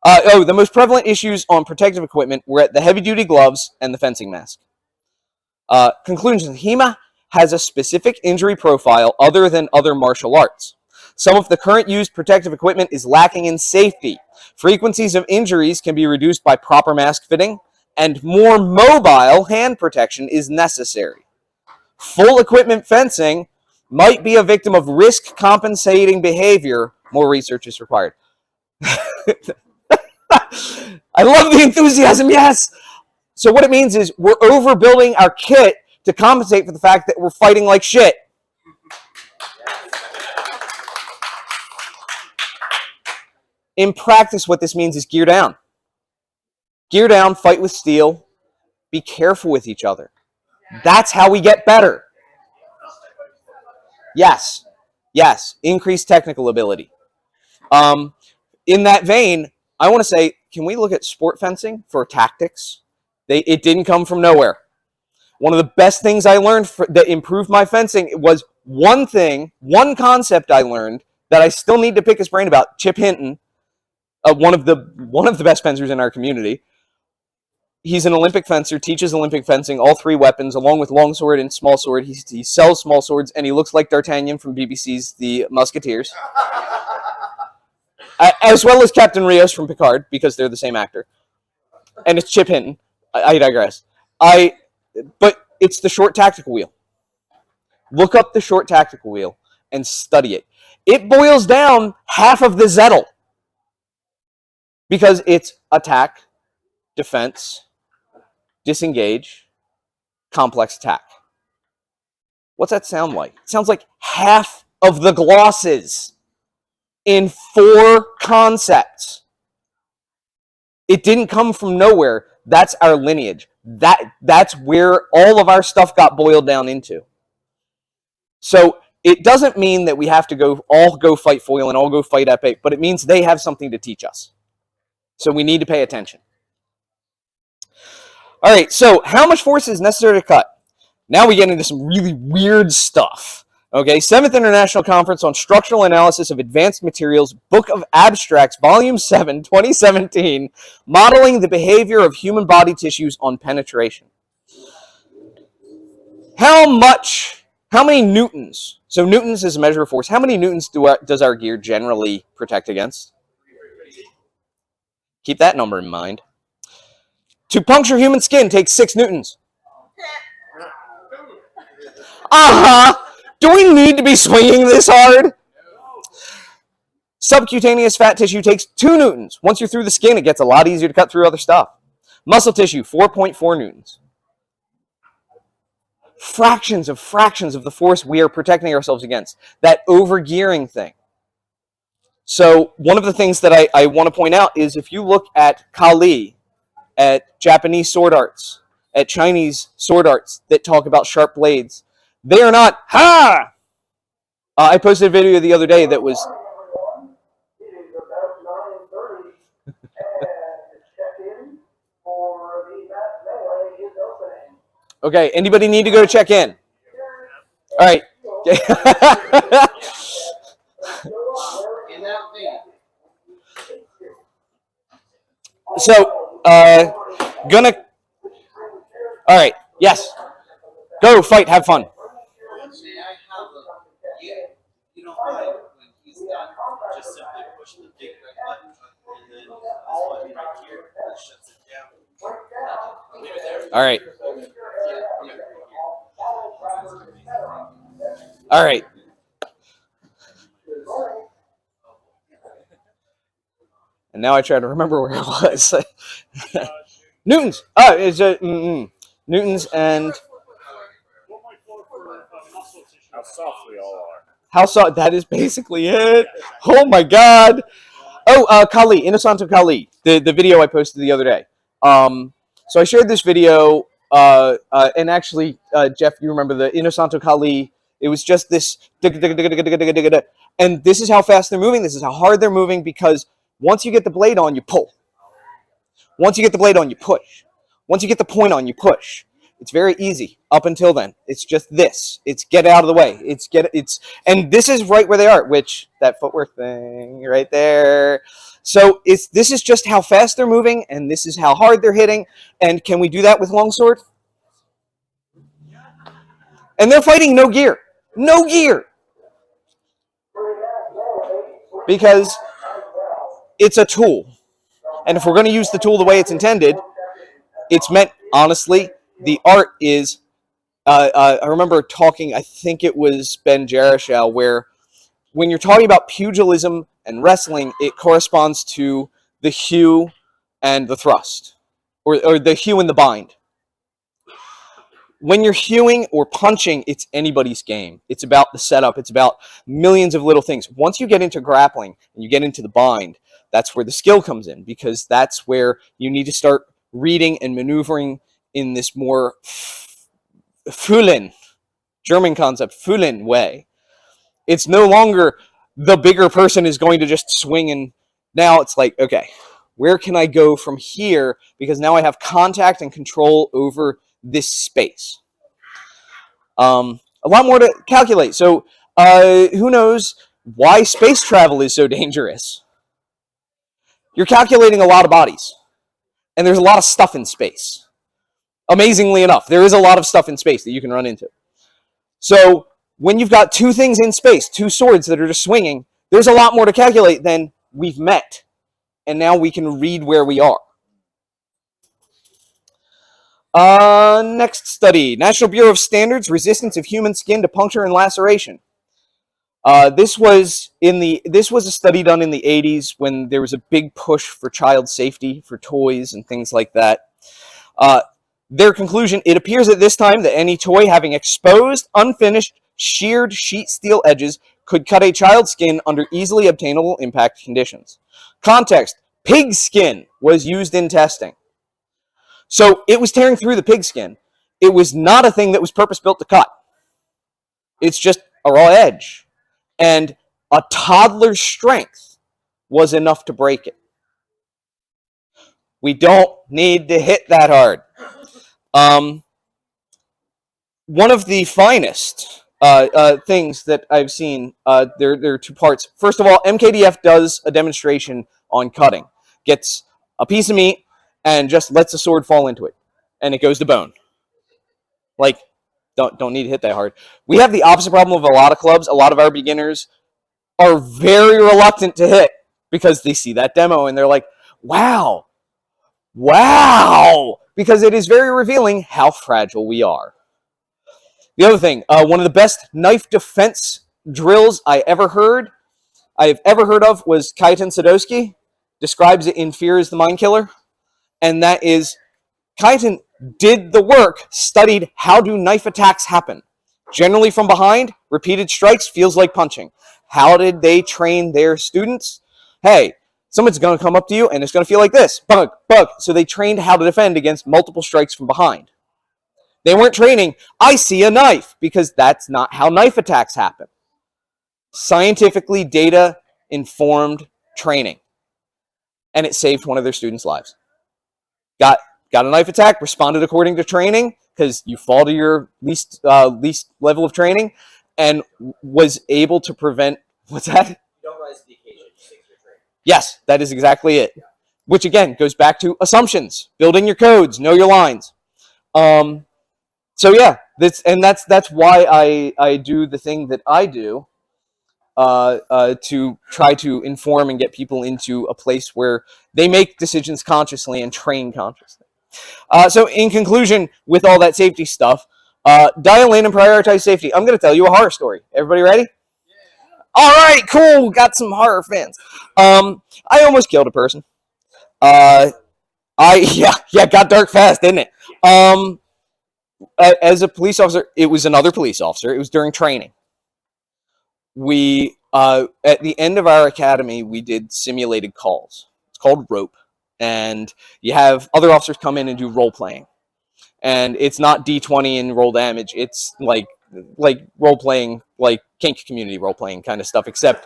The most prevalent issues on protective equipment were at the heavy-duty gloves and the fencing mask. Conclusions. HEMA has a specific injury profile other than other martial arts. Some of the current used protective equipment is lacking in safety. Frequencies of injuries can be reduced by proper mask fitting, and more mobile hand protection is necessary. Full equipment fencing might be a victim of risk compensating behavior. More research is required. I love the enthusiasm, yes! So what it means is we're overbuilding our kit to compensate for the fact that we're fighting like shit. In practice, what this means is gear down. Gear down, fight with steel, be careful with each other. That's how we get better. Yes, increased technical ability. In that vein, I want to say, can we look at sport fencing for tactics? It didn't come from nowhere. One of the best things I learned that improved my fencing was one concept I learned that I still need to pick his brain about. Chip Hinton, one of the best fencers in our community. He's an Olympic fencer, teaches Olympic fencing, all three weapons, along with longsword and small sword. He sells small swords, and he looks like D'Artagnan from BBC's The Musketeers. As well as Captain Rios from Picard, because they're the same actor. And it's Chip Hinton. I digress. But it's the short tactical wheel. Look up the short tactical wheel and study it. It boils down half of the Zettel. Because it's attack, defense, disengage, complex attack. What's that sound like? It sounds like half of the glosses in 4 concepts. It didn't come from nowhere. That's our lineage. That's where all of our stuff got boiled down into. So it doesn't mean that we have to all go fight foil and all go fight epic, but it means they have something to teach us. So we need to pay attention. All right, so how much force is necessary to cut? Now we get into some really weird stuff. Okay, 7th International Conference on Structural Analysis of Advanced Materials, Book of Abstracts, Volume 7, 2017, Modeling the Behavior of Human Body Tissues on Penetration. How many newtons? So newtons is a measure of force. How many newtons does our gear generally protect against? Keep that number in mind. To puncture human skin takes 6 newtons. Do we need to be swinging this hard? Subcutaneous fat tissue takes 2 newtons. Once you're through the skin, it gets a lot easier to cut through other stuff. Muscle tissue, 4.4 newtons. Fractions of the force we are protecting ourselves against. That overgearing thing. So one of the things that I want to point out is if you look at Kali, at Japanese sword arts, at Chinese sword arts that talk about sharp blades, they are not, ha! I posted a video the other day that was... Okay, anybody need to go check in? All right. So, all right, yes. Go, fight, have fun. You don't mind when he's done, just simply push the big red button and then this button right here that shuts it down. Leave it there. All right. All right. And now I try to remember where it was. Newtons. It's newtons and How soft we all are. how soft. That is basically it. Oh my God. Oh, Kali, Innocento Kali, the video I posted the other day. So I shared this video, and actually, Jeff, you remember the Innocento Kali? It was just this, and this is how fast they're moving. This is how hard they're moving because once you get the blade on, you pull. Once you get the blade on, you push. Once you get the point on, you push. It's very easy up until then. It's just this. It's get out of the way. And this is right where they are, which that footwork thing right there. So this is just how fast they're moving, and this is how hard they're hitting. And can we do that with longsword? And they're fighting no gear. No gear. Because it's a tool. And if we're going to use the tool the way it's intended, it's meant, honestly, the art is, I remember talking, I think it was Ben Jaroshal, where when you're talking about pugilism and wrestling, it corresponds to the hew and the thrust, or the hew and the bind. When you're hewing or punching, it's anybody's game. It's about the setup. It's about millions of little things. Once you get into grappling and you get into the bind, that's where the skill comes in, because that's where you need to start reading and maneuvering in this more Fühlen, German concept, Fühlen way. It's no longer the bigger person is going to just swing, and now it's like, okay, where can I go from here? Because now I have contact and control over this space. A lot more to calculate. So who knows why space travel is so dangerous? You're calculating a lot of bodies, and there's a lot of stuff in space. Amazingly enough, there is a lot of stuff in space that you can run into. So when you've got 2 things in space, 2 swords that are just swinging, there's a lot more to calculate than we've met, and now we can read where we are. Next study, National Bureau of Standards, resistance of human skin to puncture and laceration. This was a study done in the 80s when there was a big push for child safety, for toys and things like that. Their conclusion, it appears at this time that any toy having exposed, unfinished, sheared sheet steel edges could cut a child's skin under easily obtainable impact conditions. Context, pig skin was used in testing. So it was tearing through the pig skin. It was not a thing that was purpose-built to cut. It's just a raw edge. And a toddler's strength was enough to break it. We don't need to hit that hard. One of the finest things that I've seen, there are two parts. First of all, MKDF does a demonstration on cutting. Gets a piece of meat and just lets the sword fall into it. And it goes to bone. Like, don't need to hit that hard. We have the opposite problem of a lot of clubs. A lot of our beginners are very reluctant to hit because they see that demo and they're like, wow, because it is very revealing how fragile we are. The other thing, one of the best knife defense drills I've ever heard of was Kaiten Sadowski describes it in Fear is the Mind Killer, and that is Kaiten did the work, studied how do knife attacks happen. Generally from behind, repeated strikes feels like punching. How did they train their students? Hey, someone's going to come up to you and it's going to feel like this. Bug, bug. So they trained how to defend against multiple strikes from behind. They weren't training, I see a knife, because that's not how knife attacks happen. Scientifically data-informed training. And it saved one of their students' lives. Got a knife attack, responded according to training, because you fall to your least level of training, and was able to prevent, what's that? You don't rise to the occasion, you stick to your training. Yes, that is exactly it. Which again goes back to assumptions, building your codes, know your lines. So yeah, that's why I do the thing that I do, to try to inform and get people into a place where they make decisions consciously and train consciously. So in conclusion, with all that safety stuff, dial in and prioritize safety. I'm going to tell you a horror story. Everybody ready? Yeah. All right, cool. Got some horror fans. I almost killed a person. Got dark fast, didn't it? As a police officer, it was another police officer. It was during training. We, at the end of our academy, we did simulated calls. It's called rope. And you have other officers come in and do role playing. And it's not D20 and roll damage. It's like role playing, like kink community role playing kind of stuff, except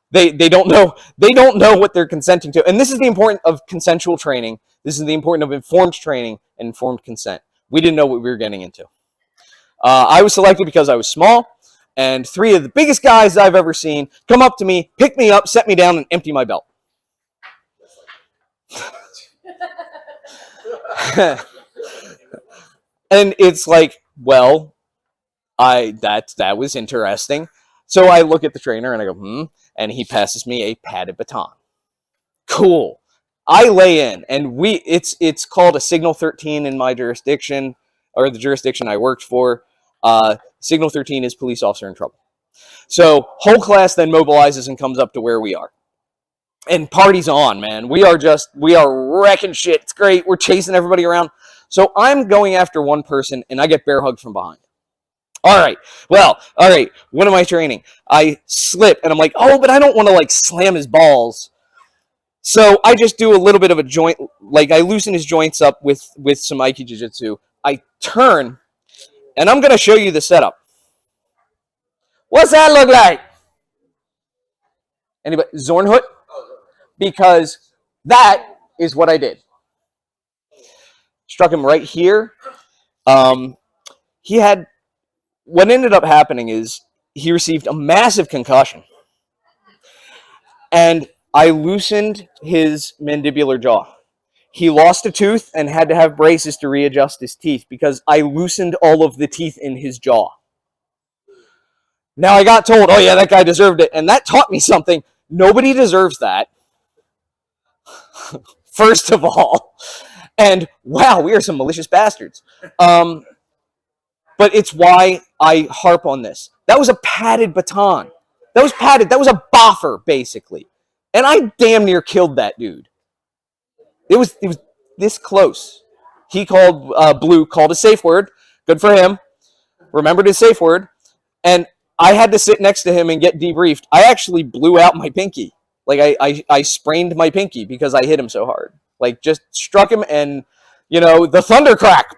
they don't know what they're consenting to. And this is the importance of consensual training. This is the importance of informed training and informed consent. We didn't know what we were getting into. I was selected because I was small, and 3 of the biggest guys I've ever seen come up to me, pick me up, set me down, and empty my belt. And it's like, well, that was interesting. So I look at the trainer and I go, and he passes me a padded baton. Cool. I lay in, and it's called a Signal 13 in my jurisdiction, or the jurisdiction I worked for. Signal 13 is police officer in trouble. So whole class then mobilizes and comes up to where we are. And party's on, man. We are wrecking shit. It's great. We're chasing everybody around. So I'm going after one person, and I get bear hugged from behind. All right. What am I training? I slip, and I'm like, oh, but I don't want to, like, slam his balls. So I just do a little bit of a joint, like I loosen his joints up with some Aiki Jiu-Jitsu. I turn, and I'm going to show you the setup. What's that look like? Anybody? Zornhut? Because that is what I did. Struck him right here. What ended up happening is he received a massive concussion. And I loosened his mandibular jaw. He lost a tooth and had to have braces to readjust his teeth because I loosened all of the teeth in his jaw. Now I got told, oh yeah, that guy deserved it. And that taught me something. Nobody deserves that. First of all. And wow, we are some malicious bastards. But it's why I harp on this. That was a padded baton. That was padded. That was a boffer, basically. And I damn near killed that dude. It was this close. He called, Blue called a safe word. Good for him. Remembered his safe word. And I had to sit next to him and get debriefed. I actually blew out my pinky. Like, I sprained my pinky because I hit him so hard. Like, just struck him and, the thunder crack.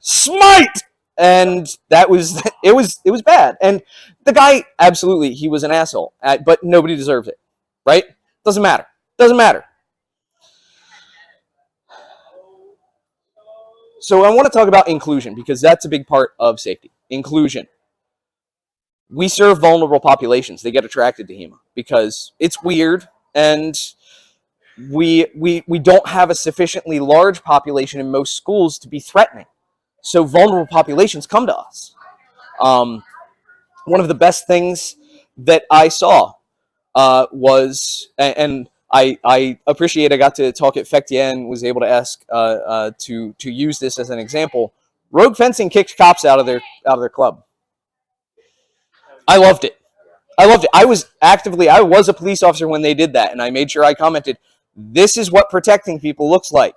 Smite! and that was it was bad. And the guy, absolutely, he was an asshole, but nobody deserves it, right? Doesn't matter. So I want to talk about inclusion, because that's a big part of safety. Inclusion. We serve vulnerable populations. They get attracted to HEMA because it's weird, and we don't have a sufficiently large population in most schools to be threatening. So vulnerable populations come to us. One of the best things that I saw was, and I appreciate I got to talk at Fectia and was able to ask to use this as an example. Rogue fencing kicked cops out of their club. I loved it. I was a police officer when they did that, and I made sure I commented, this is what protecting people looks like.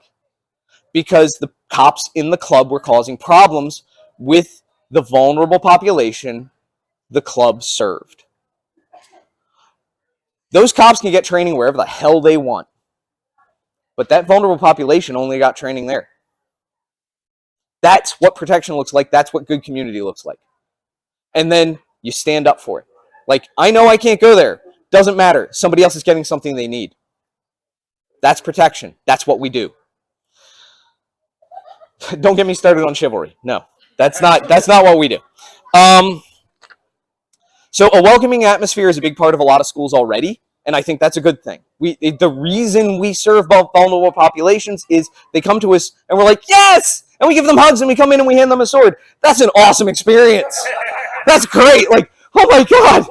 Because the cops in the club were causing problems with the vulnerable population the club served. Those cops can get training wherever the hell they want. But that vulnerable population only got training there. That's what protection looks like. That's what good community looks like. And then you stand up for it. Like, I know I can't go there. Doesn't matter. Somebody else is getting something they need. That's protection. That's what we do. Don't get me started on chivalry. No, that's not what we do. So a welcoming atmosphere is a big part of a lot of schools already, and I think that's a good thing. The reason we serve vulnerable populations is they come to us and we're like, yes! And we give them hugs and we come in and we hand them a sword. That's an awesome experience. That's great. Like, oh my God.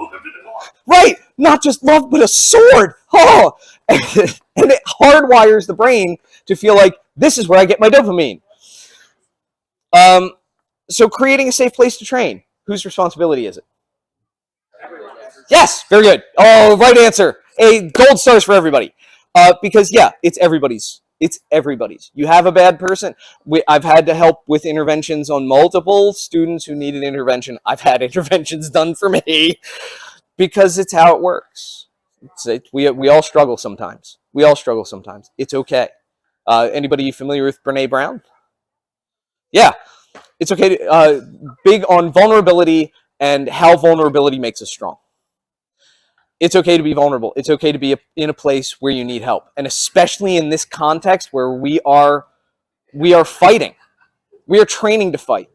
Right. Not just love, but a sword. Oh. And it hardwires the brain to feel like this is where I get my dopamine. So creating a safe place to train. Whose responsibility is it? Yes, very good. Oh, right answer. Gold stars for everybody. Because yeah, it's everybody's. It's everybody's. You have a bad person. I've had to help with interventions on multiple students who needed intervention. I've had interventions done for me because it's how it works. We all struggle sometimes. It's okay. Anybody familiar with Brene Brown? Yeah, it's okay. Big on vulnerability and how vulnerability makes us strong. It's okay to be vulnerable. It's okay to be in a place where you need help. And especially in this context where we are fighting. We are training to fight.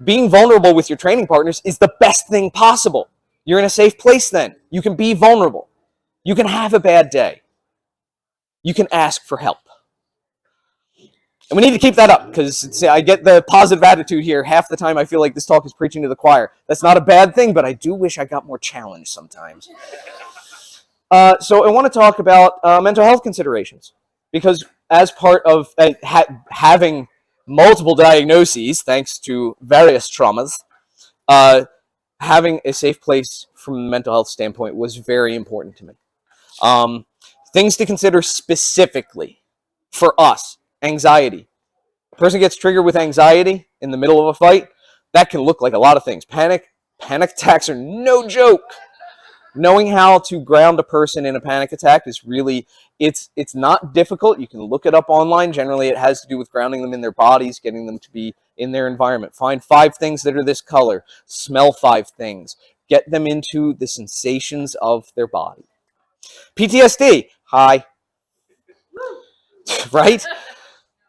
Being vulnerable with your training partners is the best thing possible. You're in a safe place then. You can be vulnerable. You can have a bad day. You can ask for help. And we need to keep that up, because I get the positive attitude here. Half the time I feel like this talk is preaching to the choir. That's not a bad thing, but I do wish I got more challenged sometimes. So I want to talk about mental health considerations, because as part of having multiple diagnoses, thanks to various traumas, having a safe place from a mental health standpoint was very important to me. Things to consider specifically for us. Anxiety. A person gets triggered with anxiety in the middle of a fight. That can look like a lot of things. Panic attacks are no joke. Knowing how to ground a person in a panic attack is really, it's not difficult. You can look it up online. Generally, it has to do with grounding them in their bodies, getting them to be in their environment. Find 5 things that are this color. Smell 5 things. Get them into the sensations of their body. PTSD. Hi. Right?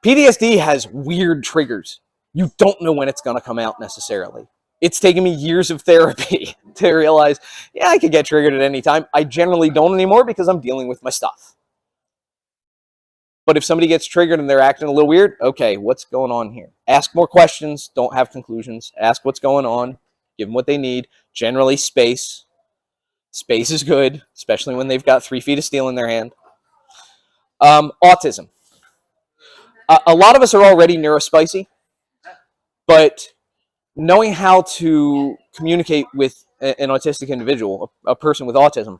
PTSD has weird triggers. You don't know when it's going to come out necessarily. It's taken me years of therapy to realize, yeah, I could get triggered at any time. I generally don't anymore because I'm dealing with my stuff. But if somebody gets triggered and they're acting a little weird, okay, what's going on here? Ask more questions. Don't have conclusions. Ask what's going on. Give them what they need. Generally, space. Space is good, especially when they've got 3 feet of steel in their hand. Autism. A lot of us are already neurospicy, but knowing how to communicate with an autistic individual, a person with autism,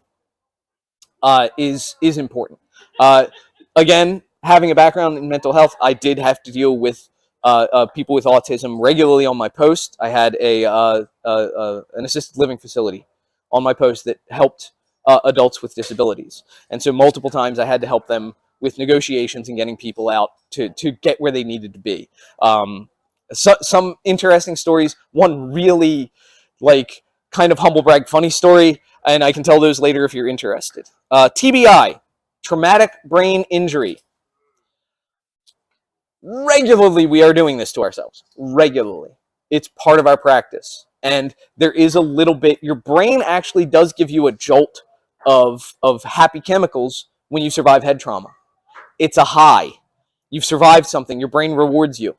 is important. Again, having a background in mental health, I did have to deal with people with autism regularly on my post. I had an assisted living facility on my post that helped adults with disabilities. And so multiple times I had to help them with negotiations and getting people out to get where they needed to be. some interesting stories. One really like kind of humble brag funny story, and I can tell those later if you're interested. TBI, traumatic brain injury. Regularly, we are doing this to ourselves. Regularly. It's part of our practice. And there is a little bit, your brain actually does give you a jolt of happy chemicals when you survive head trauma. It's a high. You've survived something. Your brain rewards you.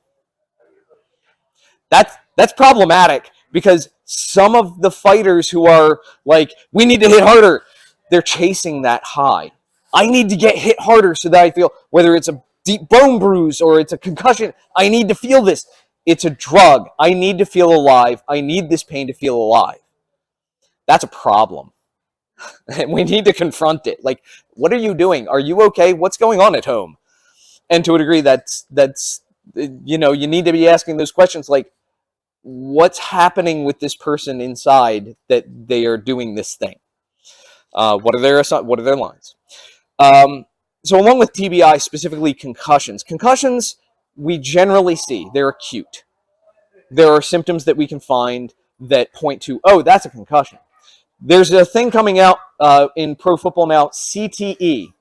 That's problematic because some of the fighters who are like, we need to hit harder, they're chasing that high. I need to get hit harder so that I feel, whether it's a deep bone bruise or it's a concussion, I need to feel this. It's a drug. I need to feel alive. I need this pain to feel alive. That's a problem. And we need to confront it. Like, what are you doing? Are you okay? What's going on at home? And to a degree, that's you know, you need to be asking those questions like, what's happening with this person inside that they are doing this thing? What are their lines? So along with TBI, specifically concussions we generally see, they're acute. There are symptoms that we can find that point to, oh, that's a concussion. There's a thing coming out in pro football now, CTE.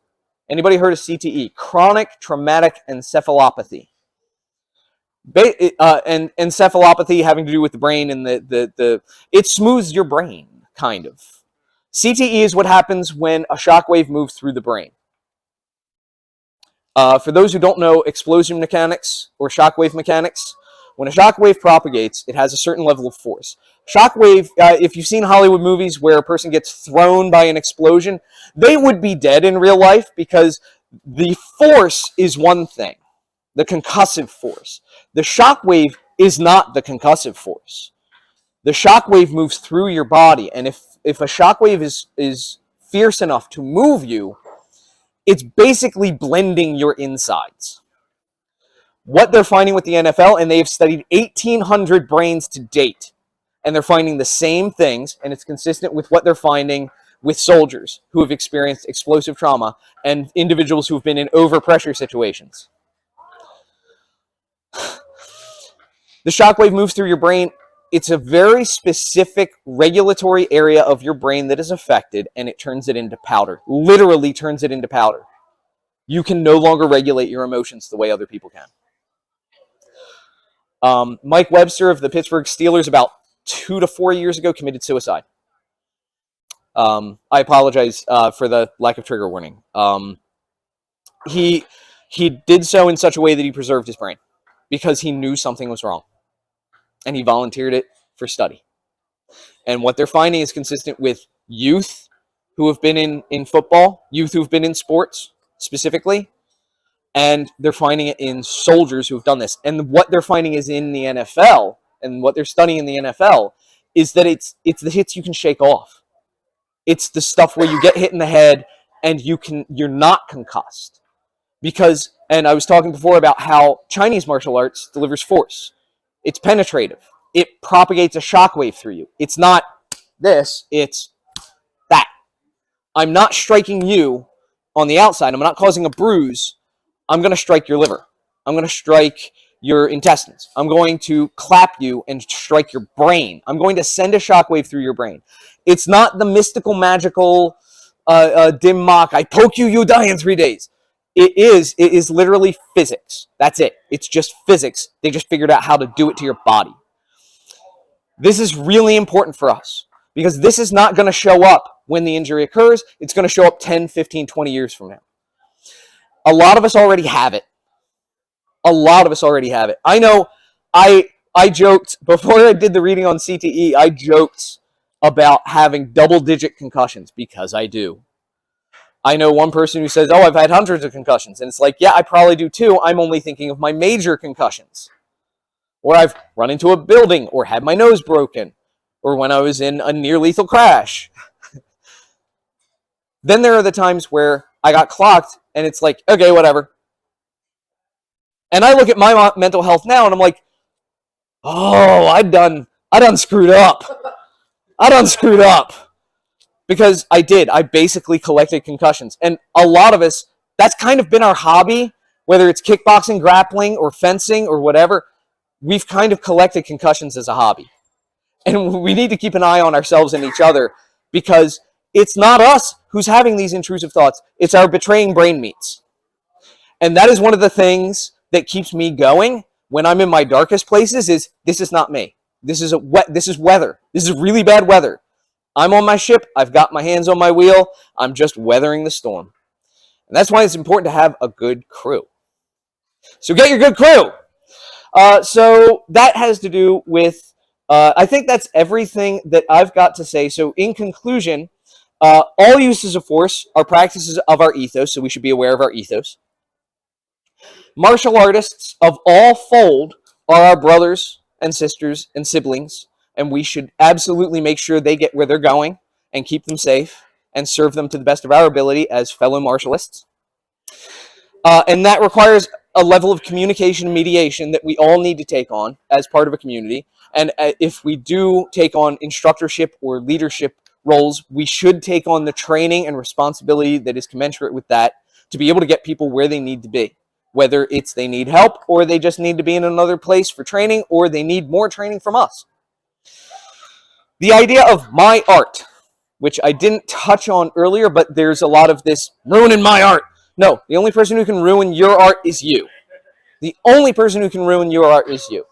Anybody heard of CTE? Chronic traumatic encephalopathy. And encephalopathy having to do with the brain and it smooths your brain, kind of. CTE is what happens when a shockwave moves through the brain. For those who don't know explosion mechanics or shockwave mechanics, when a shockwave propagates, it has a certain level of force. Shockwave, if you've seen Hollywood movies where a person gets thrown by an explosion, they would be dead in real life because the force is one thing, the concussive force. The shockwave is not the concussive force. The shockwave moves through your body, and if a shockwave is fierce enough to move you, it's basically blending your insides. What they're finding with the NFL, and they've studied 1,800 brains to date, and they're finding the same things, and it's consistent with what they're finding with soldiers who have experienced explosive trauma and individuals who have been in overpressure situations. The shockwave moves through your brain. It's a very specific regulatory area of your brain that is affected, and it turns it into powder. Literally turns it into powder. You can no longer regulate your emotions the way other people can. Mike Webster of the Pittsburgh Steelers about 2 to 4 years ago committed suicide. I apologize for the lack of trigger warning. He did so in such a way that he preserved his brain because he knew something was wrong. And he volunteered it for study. And what they're finding is consistent with youth who have been in football, youth who have been in sports specifically, and they're finding it in soldiers who have done this. And what they're finding is in the NFL, and what they're studying in the NFL, is that it's the hits you can shake off. It's the stuff where you get hit in the head and you're not concussed. Because, and I was talking before about how Chinese martial arts delivers force. It's penetrative. It propagates a shockwave through you. It's not this, it's that. I'm not striking you on the outside. I'm not causing a bruise. I'm going to strike your liver. I'm going to strike your intestines. I'm going to clap you and strike your brain. I'm going to send a shockwave through your brain. It's not the mystical, magical, dim mock, I poke you, you die in 3 days. It is literally physics. That's it. It's just physics. They just figured out how to do it to your body. This is really important for us because this is not going to show up when the injury occurs. It's going to show up 10, 15, 20 years from now. A lot of us already have it. A lot of us already have it. I know I joked, before I did the reading on CTE, I joked about having double-digit concussions because I do. I know one person who says, oh, I've had hundreds of concussions. And it's like, yeah, I probably do too. I'm only thinking of my major concussions. Or I've run into a building or had my nose broken. Or when I was in a near-lethal crash. Then there are the times where I got clocked and it's like, okay, whatever. And I look at my mental health now and I'm like, oh, I done screwed up. I done screwed up. Because I did. I basically collected concussions. And a lot of us, that's kind of been our hobby, whether it's kickboxing, grappling, or fencing, or whatever. we've kind of collected concussions as a hobby. And we need to keep an eye on ourselves and each other, because it's not us who's having these intrusive thoughts. It's our betraying brain meats. And that is one of the things that keeps me going when I'm in my darkest places is this is not me. This is weather. This is really bad weather. I'm on my ship. I've got my hands on my wheel. I'm just weathering the storm. And that's why it's important to have a good crew. So get your good crew. So that has to do with, I think that's everything that I've got to say. So in conclusion, all uses of force are practices of our ethos, so we should be aware of our ethos. Martial artists of all fold are our brothers and sisters and siblings, and we should absolutely make sure they get where they're going and keep them safe and serve them to the best of our ability as fellow martialists. And that requires a level of communication and mediation that we all need to take on as part of a community. And if we do take on instructorship or leadership roles, we should take on the training and responsibility that is commensurate with that to be able to get people where they need to be. Whether it's they need help, or they just need to be in another place for training, or they need more training from us. The idea of my art, which I didn't touch on earlier, but there's a lot of this ruining my art. No, the only person who can ruin your art is you. The only person who can ruin your art is you.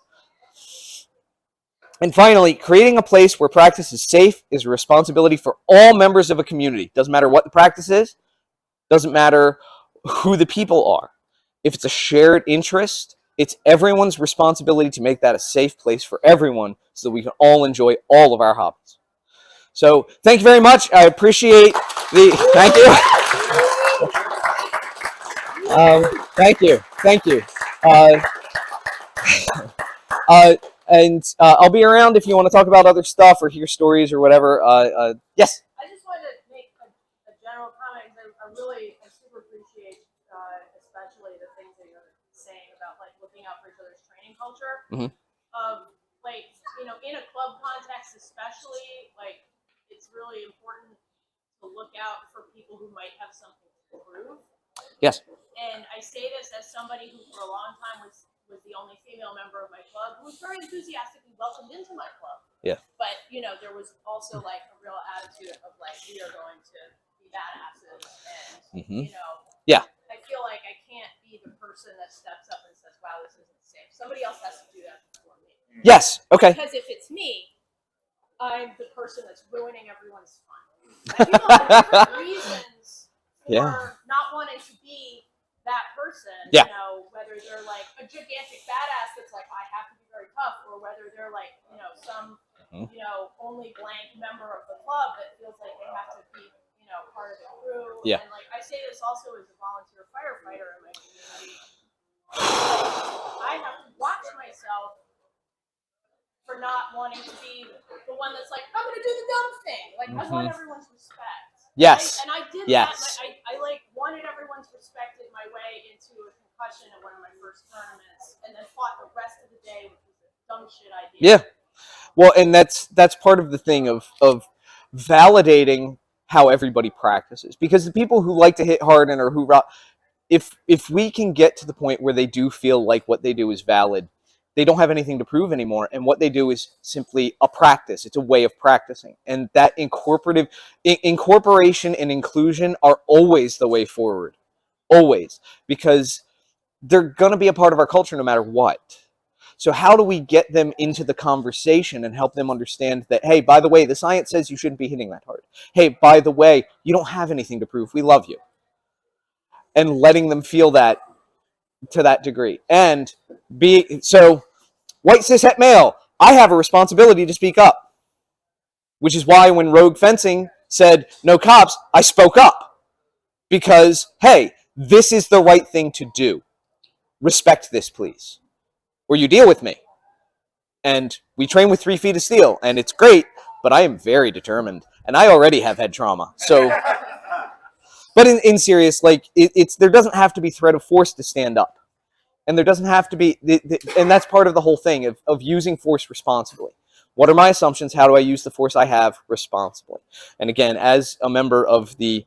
And finally, creating a place where practice is safe is a responsibility for all members of a community. Doesn't matter what the practice is. Doesn't matter who the people are. If it's a shared interest, it's everyone's responsibility to make that a safe place for everyone so that we can all enjoy all of our hobbies. So thank you very much. I appreciate thank you. Thank you. I'll be around if you want to talk about other stuff or hear stories or whatever. Yes? I just wanted to make a general comment. I super appreciate, especially the things that you're saying about like looking out for each other's training culture. Mm-hmm. Like, you know, in a club context, especially, like, it's really important to look out for people who might have something to prove. Yes. And I say this as somebody who, for a long time, was the only female member of my club, who was very enthusiastically welcomed into my club. Yeah. But, you know, there was also like a real attitude of like, we are going to be badasses, and you know, yeah. I feel like I can't be the person that steps up and says, wow, this isn't safe. Somebody else has to do that before me. Yes. Okay. Because if it's me, I'm the person that's ruining everyone's fun. And people have different reasons for not wanting to be that person. Yeah. You know, whether they're like a gigantic badass that's like, I have to be very tough, or whether they're like, you know, some, you know, only blank member of the club that feels like they have to be, you know, part of the crew. Yeah. And like, I say this also as a volunteer firefighter in my community. I have to watch myself for not wanting to be the one that's like, I'm going to do the dumb thing. Like, I want everyone's respect. Yes. And I did Yes. that. I like wanted everyone's respect in my way into a concussion in one of my first tournaments, and then fought the rest of the day, which was a dumb shit idea. Yeah. Well, and that's part of the thing of validating how everybody practices, because the people who like to hit hard and or who if we can get to the point where they do feel like what they do is valid, they don't have anything to prove anymore, and what they do is simply a practice. It's a way of practicing, and that incorporation and inclusion are always the way forward, always, because they're going to be a part of our culture no matter what. So how do we get them into the conversation and help them understand that, hey, by the way, the science says you shouldn't be hitting that hard. Hey, by the way, you don't have anything to prove. We love you. And letting them feel that to that degree. And white cishet male, I have a responsibility to speak up. Which is why when Rogue Fencing said, no cops, I spoke up. Because, hey, this is the right thing to do. Respect this, please. Or you deal with me. And we train with 3 feet of steel, and it's great, but I am very determined. And I already have head trauma. So, but in serious, like, there doesn't have to be threat of force to stand up. And there doesn't have to be, and that's part of the whole thing of using force responsibly. What are my assumptions? How do I use the force I have responsibly? And again, as a member of the,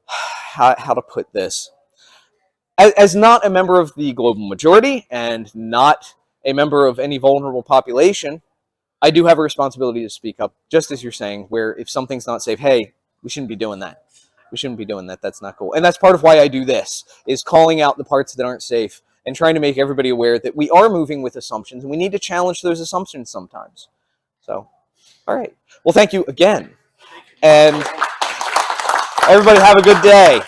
how to put this, as not a member of the global majority and not a member of any vulnerable population, I do have a responsibility to speak up, just as you're saying, where if something's not safe, hey, we shouldn't be doing that. We shouldn't be doing that. That's not cool. And that's part of why I do this, is calling out the parts that aren't safe and trying to make everybody aware that we are moving with assumptions and we need to challenge those assumptions sometimes. So, all right. Well, thank you again. And everybody have a good day.